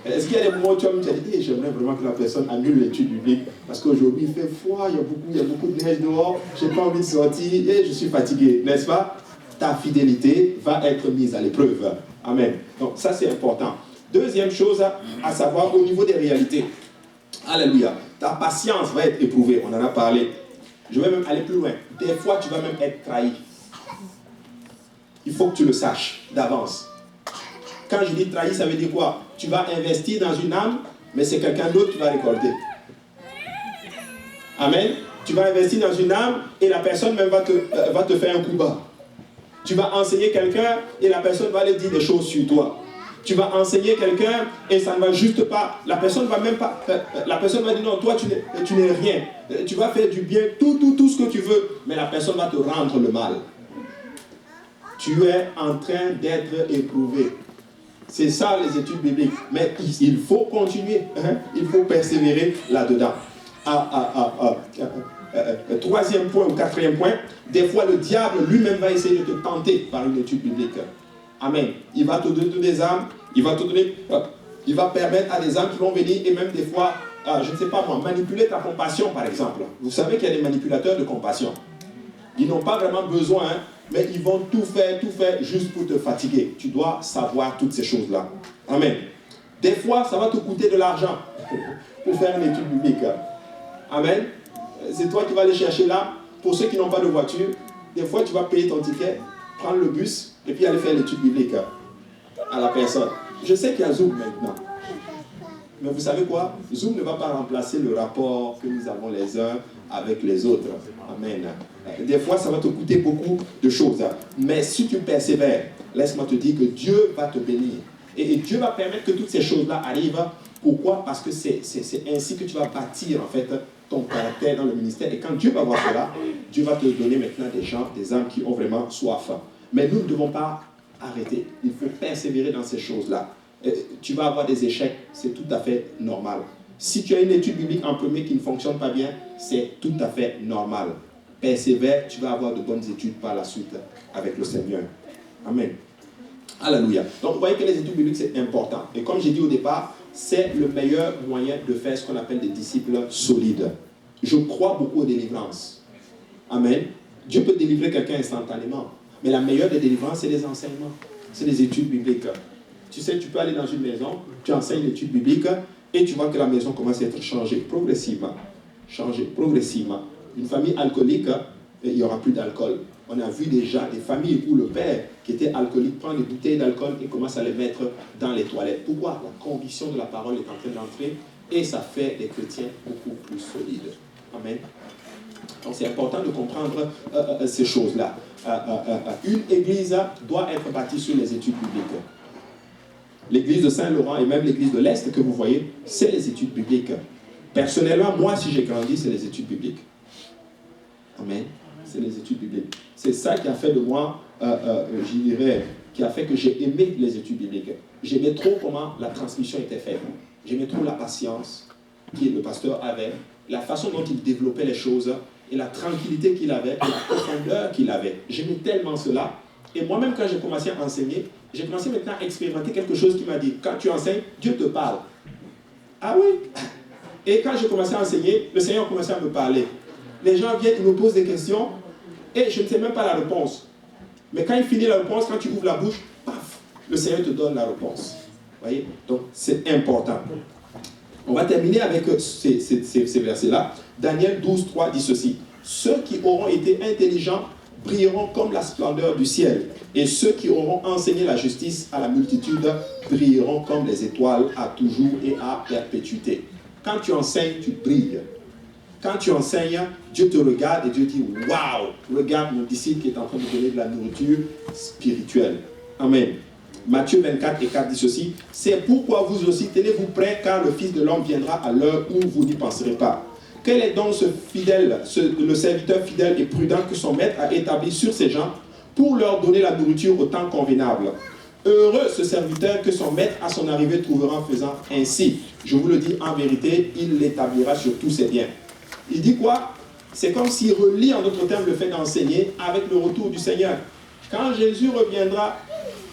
Est-ce qu'il y a des moments où tu as dit, j'aimerais vraiment que la personne annule l'étude biblique parce qu'aujourd'hui il fait froid, il y a beaucoup de neige dehors, je n'ai pas envie de sortir et je suis fatigué, n'est-ce pas? Ta fidélité va être mise à l'épreuve. Amen. Donc ça c'est important. Deuxième chose à savoir au niveau des réalités. Alléluia. Ta patience va être éprouvée, on en a parlé. Je vais même aller plus loin. Des fois tu vas même être trahi. Il faut que tu le saches d'avance. Quand je dis trahi, ça veut dire quoi? Tu vas investir dans une âme, mais c'est quelqu'un d'autre qui va récolter. Amen. Tu vas investir dans une âme et la personne même va te faire un coup bas. Tu vas enseigner quelqu'un et la personne va aller dire des choses sur toi. Tu vas enseigner quelqu'un et ça ne va juste pas. La personne va même pas. La personne va dire non, toi tu n'es rien. Tu vas faire du bien, tout ce que tu veux, mais la personne va te rendre le mal. Tu es en train d'être éprouvé. C'est ça les études bibliques. Mais il faut continuer. Il faut persévérer là-dedans. Troisième point ou quatrième point, des fois le diable lui-même va essayer de te tenter par une étude biblique. Amen. Il va te donner des âmes, il va permettre à des âmes qui vont venir et même des fois, je ne sais pas moi, manipuler ta compassion par exemple. Vous savez qu'il y a des manipulateurs de compassion. Ils n'ont pas vraiment besoin, mais ils vont tout faire juste pour te fatiguer. Tu dois savoir toutes ces choses-là. Amen. Des fois, ça va te coûter de l'argent pour faire une étude biblique. Amen. C'est toi qui vas aller chercher là. Pour ceux qui n'ont pas de voiture, des fois, tu vas payer ton ticket, prendre le bus et puis aller faire l'étude biblique à la personne. Je sais qu'il y a Zoom maintenant. Mais vous savez quoi? Zoom ne va pas remplacer le rapport que nous avons les uns avec les autres. Amen. Des fois, ça va te coûter beaucoup de choses. Mais si tu persévères, laisse-moi te dire que Dieu va te bénir. Et Dieu va permettre que toutes ces choses-là arrivent. Pourquoi? Parce que c'est ainsi que tu vas bâtir, en fait, ton caractère dans le ministère. Et quand Dieu va voir cela, Dieu va te donner maintenant des gens, des âmes qui ont vraiment soif. Mais nous ne devons pas arrêter. Il faut persévérer dans ces choses-là. Tu vas avoir des échecs, c'est tout à fait normal. Si tu as une étude biblique en premier qui ne fonctionne pas bien, c'est tout à fait normal. Persévère, tu vas avoir de bonnes études par la suite avec le Seigneur. Amen. Alléluia. Donc vous voyez que les études bibliques, c'est important. Et comme j'ai dit au départ, c'est le meilleur moyen de faire ce qu'on appelle des disciples solides. Je crois beaucoup aux délivrances. Amen. Dieu peut délivrer quelqu'un instantanément. Mais la meilleure des délivrances, c'est les enseignements. C'est les études bibliques. Tu sais, tu peux aller dans une maison, tu enseignes l'étude biblique et tu vois que la maison commence à être changée progressivement. Changée progressivement. Une famille alcoolique, il n'y aura plus d'alcool. On a vu déjà des familles où le père qui était alcoolique prend des bouteilles d'alcool et commence à les mettre dans les toilettes. Pourquoi? La conviction de la parole est en train d'entrer et ça fait des chrétiens beaucoup plus solides. Amen. Donc c'est important de comprendre ces choses-là. Une église doit être bâtie sur les études bibliques. L'église de Saint-Laurent et même l'église de l'Est que vous voyez, c'est les études bibliques. Personnellement, moi, si j'ai grandi, c'est les études bibliques. Amen. C'est les études bibliques. C'est ça qui a fait de moi, je dirais, qui a fait que j'ai aimé les études bibliques. J'aimais trop comment la transmission était faite. J'aimais trop la patience que le pasteur avait, la façon dont il développait les choses et la tranquillité qu'il avait, et la profondeur qu'il avait. J'aimais tellement cela. Et moi-même, quand j'ai commencé à enseigner, j'ai commencé maintenant à expérimenter quelque chose qui m'a dit, quand tu enseignes, Dieu te parle. Ah oui. Et quand j'ai commencé à enseigner, le Seigneur a commencé à me parler. Les gens viennent, ils me posent des questions, et je ne sais même pas la réponse. Mais quand il finit la réponse, quand tu ouvres la bouche, paf, le Seigneur te donne la réponse. Vous voyez? Donc, c'est important. On va terminer avec ces versets-là. Daniel 12:3 dit ceci. Ceux qui auront été intelligents brilleront comme la splendeur du ciel. Et ceux qui auront enseigné la justice à la multitude brilleront comme les étoiles à toujours et à perpétuité. Quand tu enseignes, tu brilles. Quand tu enseignes, Dieu te regarde et Dieu dit « Waouh, regarde mon disciple qui est en train de donner de la nourriture spirituelle. » Amen. Matthieu 24:4 dit ceci. « C'est pourquoi vous aussi tenez-vous prêts car le Fils de l'homme viendra à l'heure où vous n'y penserez pas. » Quel est donc le serviteur fidèle et prudent que son maître a établi sur ces gens pour leur donner la nourriture au temps convenable? Heureux ce serviteur que son maître à son arrivée trouvera en faisant ainsi. Je vous le dis en vérité, il l'établira sur tous ses biens. Il dit quoi? C'est comme s'il relie en d'autres termes le fait d'enseigner avec le retour du Seigneur. Quand Jésus reviendra,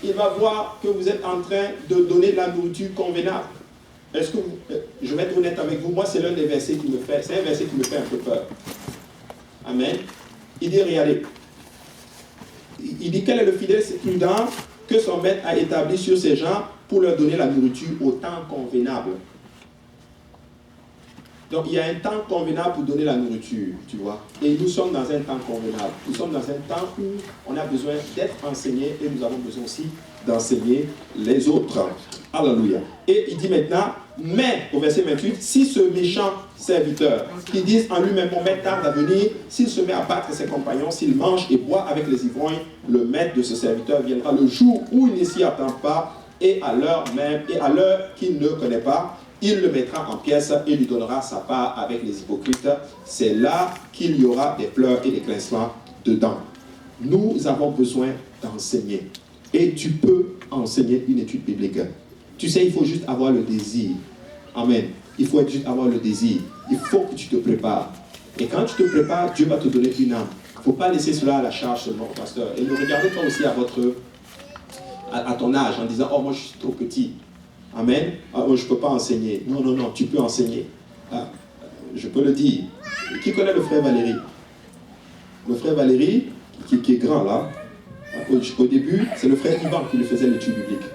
il va voir que vous êtes en train de donner de la nourriture convenable. Est-ce que je vais être honnête avec vous, moi c'est l'un des versets qui me fait, c'est un verset qui me fait un peu peur. Amen. Il dit, regardez, il dit quel est le fidèle prudent que son maître a établi sur ces gens pour leur donner la nourriture au temps convenable. Donc il y a un temps convenable pour donner la nourriture, tu vois. Et nous sommes dans un temps convenable. Nous sommes dans un temps où on a besoin d'être enseigné et nous avons besoin aussi d'enseigner les autres. Alléluia. Et il dit maintenant, mais au verset 28, si ce méchant serviteur qui dit en lui-même, mon maître tarde à venir, s'il se met à battre ses compagnons, s'il mange et boit avec les ivrognes, le maître de ce serviteur viendra le jour où il ne s'y attend pas et à l'heure même, et à l'heure qu'il ne connaît pas, il le mettra en pièces et lui donnera sa part avec les hypocrites. C'est là qu'il y aura des pleurs et des grincements dedans. Nous avons besoin d'enseigner. Et tu peux enseigner une étude biblique. Tu sais, il faut juste avoir le désir. Amen. Il faut juste avoir le désir. Il faut que tu te prépares. Et quand tu te prépares, Dieu va te donner une âme. Il ne faut pas laisser cela à la charge seulement, pasteur. Et ne regardez pas aussi à ton âge en disant, oh, moi je suis trop petit. Amen. Ah, moi, je ne peux pas enseigner. Non, non, non, tu peux enseigner. Ah, je peux le dire. Qui connaît le frère Valérie? Le frère Valérie, qui est grand là, au début, c'est le frère Ivan qui lui faisait l'étude biblique.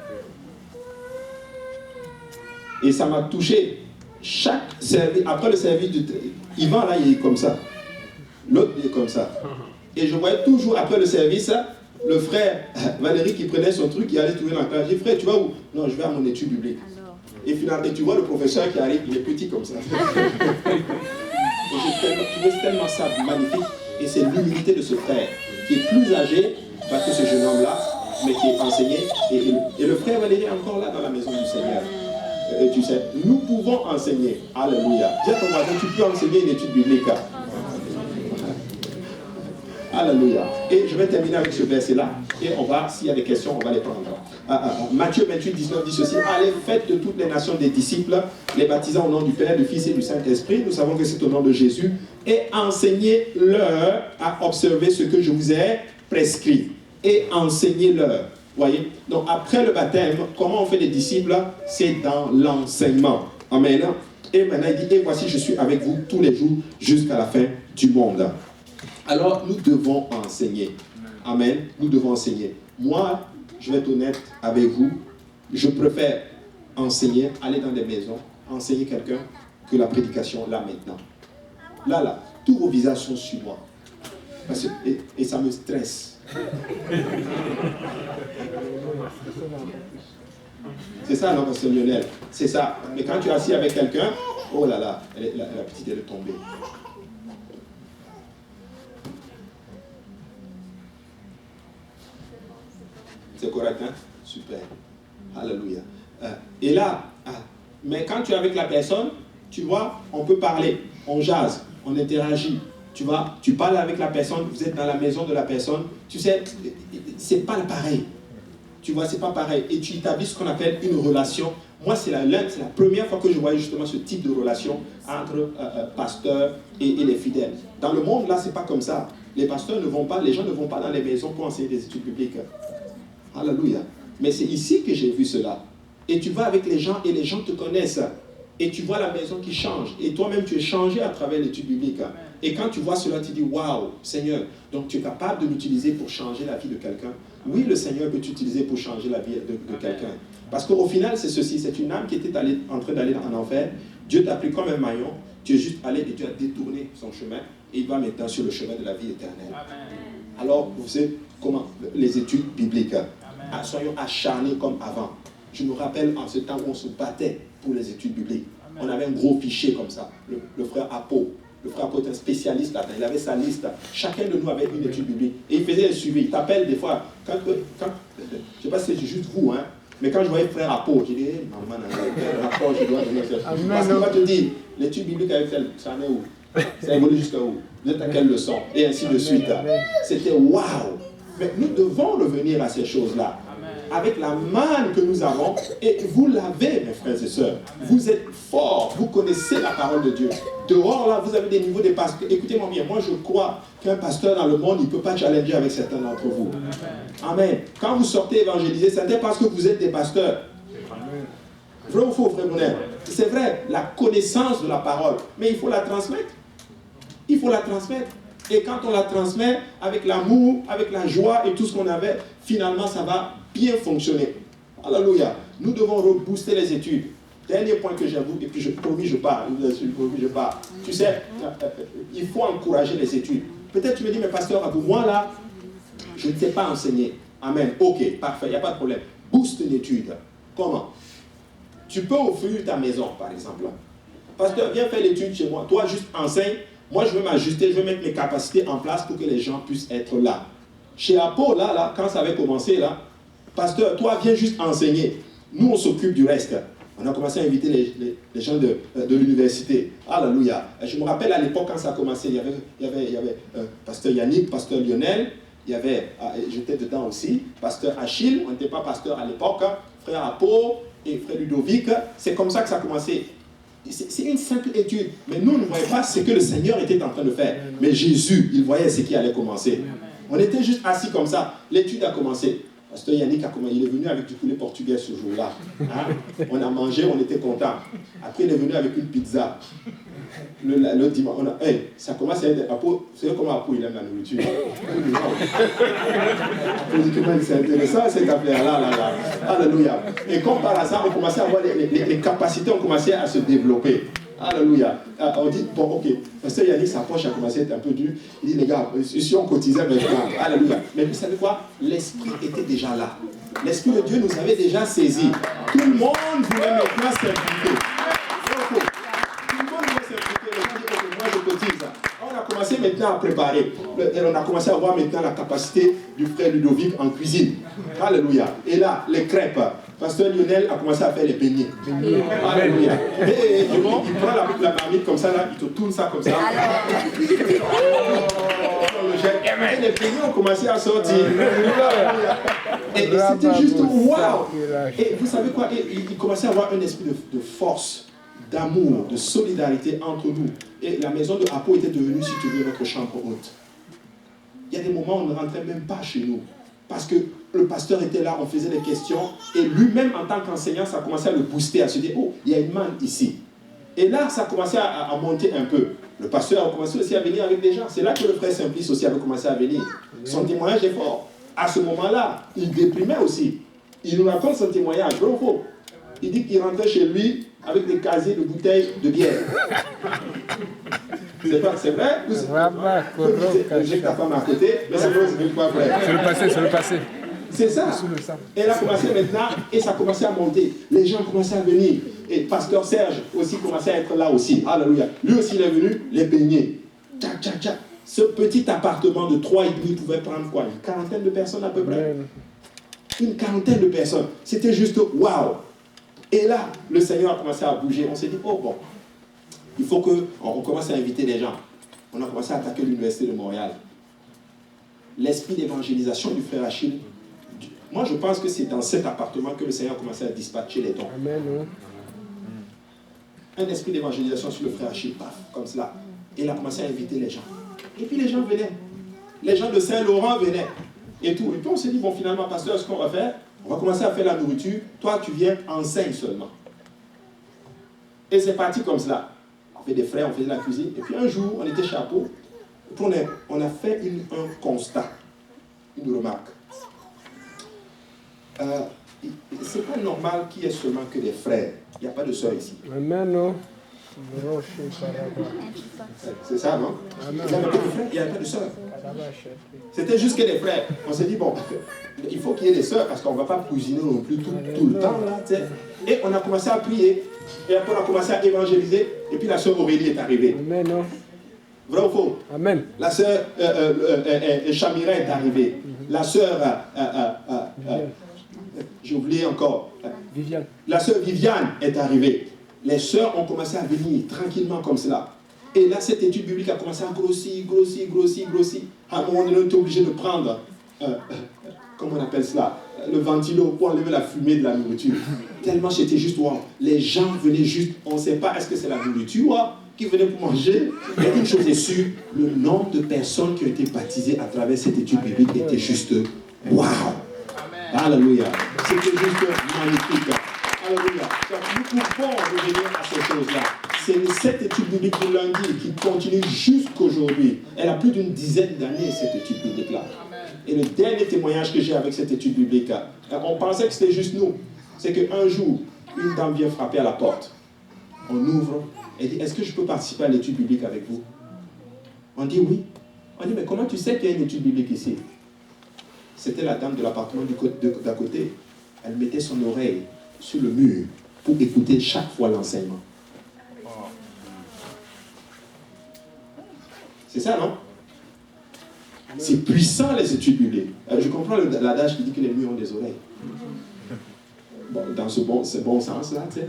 Et ça m'a touché. Chaque service, après le service, Ivan là, il est comme ça. L'autre, il est comme ça. Et je voyais toujours après le service, le frère Valérie qui prenait son truc, il allait trouver dans la classe. Je dis, frère, tu vas où? Non, je vais à mon étude biblique. Et finalement, tu vois le professeur qui arrive, il est petit comme ça. Et j'ai trouvé tellement ça magnifique. Et c'est l'humilité de ce frère, qui est plus âgé que ce jeune homme-là, mais qui est enseigné. Et le frère Valérie est encore là dans la maison du Seigneur. Et tu sais, nous pouvons enseigner. Alléluia. Dis à ton voisin, tu peux enseigner une étude biblique. Alléluia. Et je vais terminer avec ce verset-là. Et on va, s'il y a des questions, on va les prendre. Matthieu 28:19 dit ceci. Allez, faites de toutes les nations des disciples, les baptisant au nom du Père, du Fils et du Saint-Esprit. Nous savons que c'est au nom de Jésus. Et enseignez-leur à observer ce que je vous ai prescrit. Et enseignez-leur. Voyez? Donc après le baptême, comment on fait des disciples? C'est dans l'enseignement. Amen. Et maintenant il dit, et voici je suis avec vous tous les jours jusqu'à la fin du monde. Alors nous devons enseigner. Amen. Nous devons enseigner. Moi, je vais être honnête avec vous, je préfère enseigner, aller dans des maisons, enseigner quelqu'un que la prédication là maintenant. Là, tous vos visages sont sur moi. Parce que, et ça me stresse. C'est ça, non, Pasteur Lionel? C'est ça. Mais quand tu es assis avec quelqu'un, oh là là, la petite, elle est tombée. C'est correct, hein? Super. Alléluia. Et là, mais quand tu es avec la personne, tu vois, on peut parler, on jase, on interagit. Tu vois, tu parles avec la personne, vous êtes dans la maison de la personne, tu sais, c'est pas pareil. Tu vois, c'est pas pareil. Et tu établis ce qu'on appelle une relation. Moi, c'est la première fois que je voyais justement ce type de relation entre pasteurs et les fidèles. Dans le monde, là, c'est pas comme ça. Les pasteurs ne vont pas, les gens ne vont pas dans les maisons pour enseigner des études bibliques. Alléluia. Mais c'est ici que j'ai vu cela. Et tu vas avec les gens et les gens te connaissent. Et tu vois la maison qui change. Et toi-même, tu es changé à travers l'étude biblique. Et quand tu vois cela, tu dis, waouh, Seigneur, donc tu es capable de l'utiliser pour changer la vie de quelqu'un. Oui, le Seigneur peut t'utiliser pour changer la vie de quelqu'un. Parce qu'au final, c'est ceci, c'est une âme qui était en train d'aller en enfer. Dieu t'a pris comme un maillon. Tu es juste allé et tu as détourné son chemin. Et il va maintenant sur le chemin de la vie éternelle. Alors, vous savez comment les études bibliques, soyons acharnés comme avant. Je me rappelle en ce temps où on se battait pour les études bibliques. On avait un gros fichier comme ça. Le frère Apo. Le frère Apo était un spécialiste là-dedans. Il avait sa liste. Chacun de nous avait une étude biblique. Et il faisait un suivi. Il t'appelle des fois. Je ne sais pas si c'est juste vous, hein. Mais quand je voyais frère Apo, je disais, maman, rapport, je dois donner ça. Parce qu'il va te dire, l'étude biblique avec elle, ça en est où? Ça évolue jusqu'à où? Vous êtes à quelle leçon? Et ainsi de suite. C'était waouh! Mais nous devons revenir à ces choses-là. Avec la manne que nous avons, et vous l'avez, mes frères et sœurs. Vous êtes forts, vous connaissez la parole de Dieu. Dehors, là, vous avez des niveaux de pasteurs. Écoutez-moi bien, moi je crois qu'un pasteur dans le monde, il ne peut pas challenger avec certains d'entre vous. Amen. Quand vous sortez évangéliser, c'est parce que vous êtes des pasteurs. Vrai ou faux, frère Bonnet? C'est vrai, la connaissance de la parole, mais il faut la transmettre. Il faut la transmettre. Et quand on la transmet avec l'amour, avec la joie et tout ce qu'on avait, finalement, ça va bien fonctionner. Alléluia. Nous devons rebooster les études. Dernier point que j'avoue, et puis je pars. Tu sais, il faut encourager les études. Peut-être tu me dis, mais pasteur, pour moi là, je ne sais pas enseigner. Amen. Ok, parfait, il n'y a pas de problème. Booste l'étude. Comment? Tu peux offrir ta maison, par exemple. Pasteur, viens faire l'étude chez moi. Toi, juste enseigne. Moi, je vais m'ajuster, je vais mettre mes capacités en place pour que les gens puissent être là. Chez Apo, là, quand ça avait commencé, là, pasteur, toi, viens juste enseigner. Nous, on s'occupe du reste. On a commencé à inviter les gens de l'université. Alléluia. Je me rappelle à l'époque, quand ça a commencé, il y avait pasteur Yannick, pasteur Lionel, il y avait, j'étais dedans aussi, pasteur Achille, on n'était pas pasteur à l'époque, frère Apo et frère Ludovic. C'est comme ça que ça a commencé. C'est une simple étude, mais nous ne voyons pas ce que le Seigneur était en train de faire. Mais Jésus, il voyait ce qui allait commencer. On était juste assis comme ça. L'étude a commencé. Pasteur Yannick il est venu avec du poulet portugais ce jour-là. Hein? On a mangé, on était contents. Après, il est venu avec une pizza. Le dimanche, ça commence à être Apo. Vous savez comment Apo il aime la nourriture? C'est intéressant cette affaire-là. Alléluia. Et comme par hasard, on commençait à avoir les capacités, ont commencé à se développer. Alléluia. On dit, bon, ok, Pasteur Yannick, sa poche a commencé à être un peu dure. Il dit, les gars, si on cotisait maintenant, alléluia. Mais vous savez quoi? L'Esprit était déjà là. L'Esprit de Dieu nous avait déjà saisis. Tout le monde voulait maintenant s'impliquer. Tout le monde voulait s'impliquer. Les gens disent, ok, moi je cotise. On a commencé maintenant à préparer. Et on a commencé à voir maintenant la capacité du frère Ludovic en cuisine. Alléluia. Et là, les crêpes. Pasteur Lionel a commencé à faire les beignets. Alléluia. Et il prend la marmite comme ça, là, il te tourne ça comme ça. Et les beignets ont commencé à sortir. Et c'était juste waouh. Et vous savez quoi? Il commençait à avoir un esprit de force, d'amour, de solidarité entre nous. Et la maison de Apo était devenue, si tu veux, notre chambre haute. Il y a des moments où on ne rentrait même pas chez nous. parce que le pasteur était là, on faisait des questions, et lui-même en tant qu'enseignant, ça commençait à le booster, à se dire, oh, il y a une manne ici. Et là, ça commençait à monter un peu. Le pasteur a commencé aussi à venir avec des gens. C'est là que le frère Simplice aussi avait commencé à venir. Son témoignage est fort. À ce moment-là, il déprimait aussi. Il nous raconte son témoignage, vrai ou faux? Il dit qu'il rentrait chez lui avec des casiers de bouteilles de bière. C'est vrai? J'ai ta femme à côté, mais c'est vrai, c'est pas vrai. C'est le passé, c'est le passé. C'est ça. Et elle a commencé maintenant, et ça a commencé à monter. Les gens commençaient à venir. Et pasteur Serge aussi commençait à être là aussi. Alléluia. Lui aussi, il est venu les baigner. Tchac, tchac, tchac. Ce petit appartement de 3,5 pouvait prendre quoi? Une quarantaine de personnes à peu près. Une quarantaine de personnes. C'était juste waouh. Et là, le Seigneur a commencé à bouger. On s'est dit, oh bon, il faut qu'on commence à inviter des gens. On a commencé à attaquer l'Université de Montréal. L'esprit d'évangélisation du frère Achille, moi je pense que c'est dans cet appartement que le Seigneur a commencé à dispatcher les dons. Amen. Un esprit d'évangélisation sur le frère Achille, paf, comme cela. Et il a commencé à inviter les gens. Et puis les gens venaient. Les gens de Saint-Laurent venaient. Et tout. Et puis on s'est dit, bon finalement, pasteur, ce qu'on va faire, on va commencer à faire la nourriture. Toi, tu viens enseigne seulement. Et c'est parti comme cela. On fait des frères, on faisait la cuisine. Et puis un jour, on était chapeau. Et puis on a fait un constat, une remarque. C'est pas normal qu'il y ait seulement que des frères. Il n'y a pas de sœurs ici. Amen. C'est ça, non? Il n'y avait pas de frères, il n'y avait pas de sœurs. C'était juste que des frères. On s'est dit, bon, il faut qu'il y ait des sœurs parce qu'on ne va pas cuisiner non plus tout le temps. Là, et on a commencé à prier. Et après, on a commencé à évangéliser. Et puis la sœur Aurélie est arrivée. Amen. Vrai ou faux? Amen. La sœur Chamira est arrivée. La sœur, j'ai oublié encore. Viviane. La sœur Viviane est arrivée. Les sœurs ont commencé à venir tranquillement comme cela. Et là, cette étude biblique a commencé à grossir. À un moment donné, on était obligé de prendre, comment on appelle cela, le ventilo pour enlever la fumée de la nourriture. Tellement c'était juste, wow. Les gens venaient juste, on ne sait pas, est-ce que c'est la nourriture wow, qui venait pour manger? Mais une chose est sûre, le nombre de personnes qui ont été baptisées à travers cette étude biblique était juste, wow. Alléluia. C'était juste magnifique. Alléluia. Donc, nous pouvons revenir à ces choses-là. C'est cette étude biblique de lundi qui continue jusqu'aujourd'hui. Elle a plus d'une dizaine d'années, cette étude biblique-là. Et le dernier témoignage que j'ai avec cette étude biblique, on pensait que c'était juste nous. C'est qu'un jour, une dame vient frapper à la porte. On ouvre et dit, est-ce que je peux participer à l'étude biblique avec vous? On dit oui. On dit, mais comment tu sais qu'il y a une étude biblique ici? C'était la dame de l'appartement d'à côté. Elle mettait son oreille sur le mur pour écouter chaque fois l'enseignement. C'est ça, non? C'est puissant, les études bibliques. Je comprends l'adage qui dit que les murs ont des oreilles. Bon, dans ce bon sens-là, tu sais.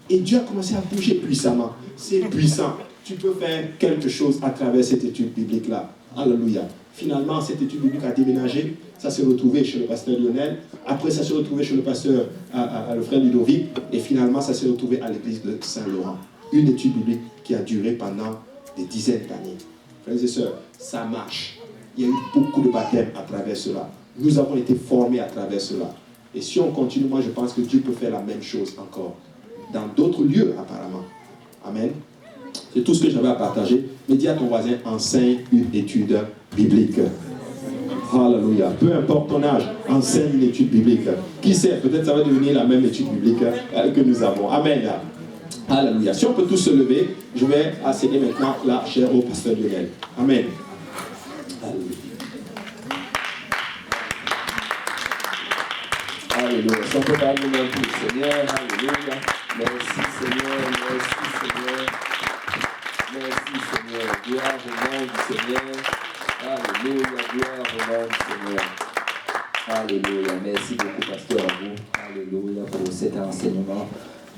Et Dieu a commencé à bouger puissamment. C'est puissant. Tu peux faire quelque chose à travers cette étude biblique-là. Alléluia. Finalement, cette étude biblique a déménagé. Ça s'est retrouvé chez le pasteur Lionel. Après, ça s'est retrouvé chez le pasteur, le frère Ludovic. Et finalement, ça s'est retrouvé à l'église de Saint-Laurent. Une étude biblique qui a duré pendant des dizaines d'années. Frères et sœurs, ça marche. Il y a eu beaucoup de baptêmes à travers cela. Nous avons été formés à travers cela. Et si on continue, moi je pense que Dieu peut faire la même chose encore. Dans d'autres lieux, apparemment. Amen. C'est tout ce que j'avais à partager. Mais dis à ton voisin, enseigne une étude biblique. Alléluia. Peu importe ton âge, enseigne une étude biblique. Qui sait, peut-être ça va devenir la même étude biblique que nous avons. Amen. Alléluia. Si on peut tous se lever, je vais enseigner maintenant la chair au pasteur Lionel. Amen. Alléluia. Alléluia. Si on peut parler de même pour le Seigneur. Alléluia. Merci Seigneur. Merci Seigneur. Merci Seigneur. Gloire au nom du Seigneur. Alléluia. Gloire au nom du Seigneur. Alléluia. Merci beaucoup, pasteur, à vous. Alléluia pour cet enseignement.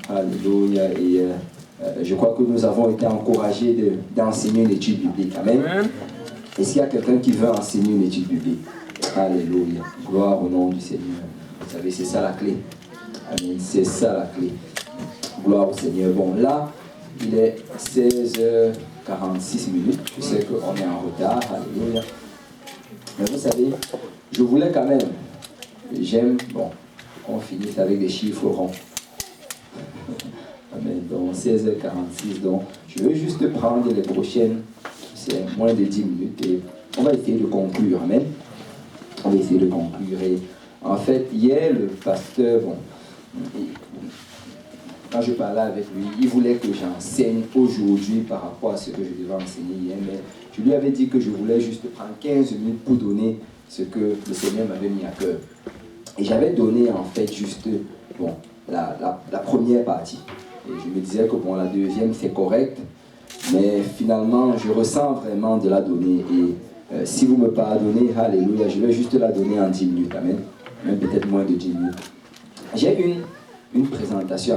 Alléluia. Et je crois que nous avons été encouragés d'enseigner une étude biblique. Amen. Est-ce qu'il y a quelqu'un qui veut enseigner une étude biblique? Alléluia. Gloire au nom du Seigneur. Vous savez, c'est ça la clé. Amen. C'est ça la clé. Gloire au Seigneur. Bon, là, il est 16h46 minutes. Je sais qu'on est en retard. Alléluia. Mais vous savez, je voulais quand même, j'aime, bon, qu'on finisse avec des chiffres ronds. Amen. Donc 16h46, donc je vais juste prendre les prochaines, c'est moins de 10 minutes et on va essayer de conclure. Amen. On va essayer de conclure. Et en fait, hier, le pasteur, bon, quand je parlais avec lui, il voulait que j'enseigne aujourd'hui par rapport à ce que je devais enseigner hier, mais je lui avais dit que je voulais juste prendre 15 minutes pour donner ce que le Seigneur m'avait mis à cœur. Et j'avais donné en fait juste, bon, la première partie. Et je me disais que bon, la deuxième c'est correct, mais finalement je ressens vraiment de la donner. Et si vous me pardonnez, alléluia, je vais juste la donner en 10 minutes, amen. Même peut-être moins de 10 minutes. J'ai une présentation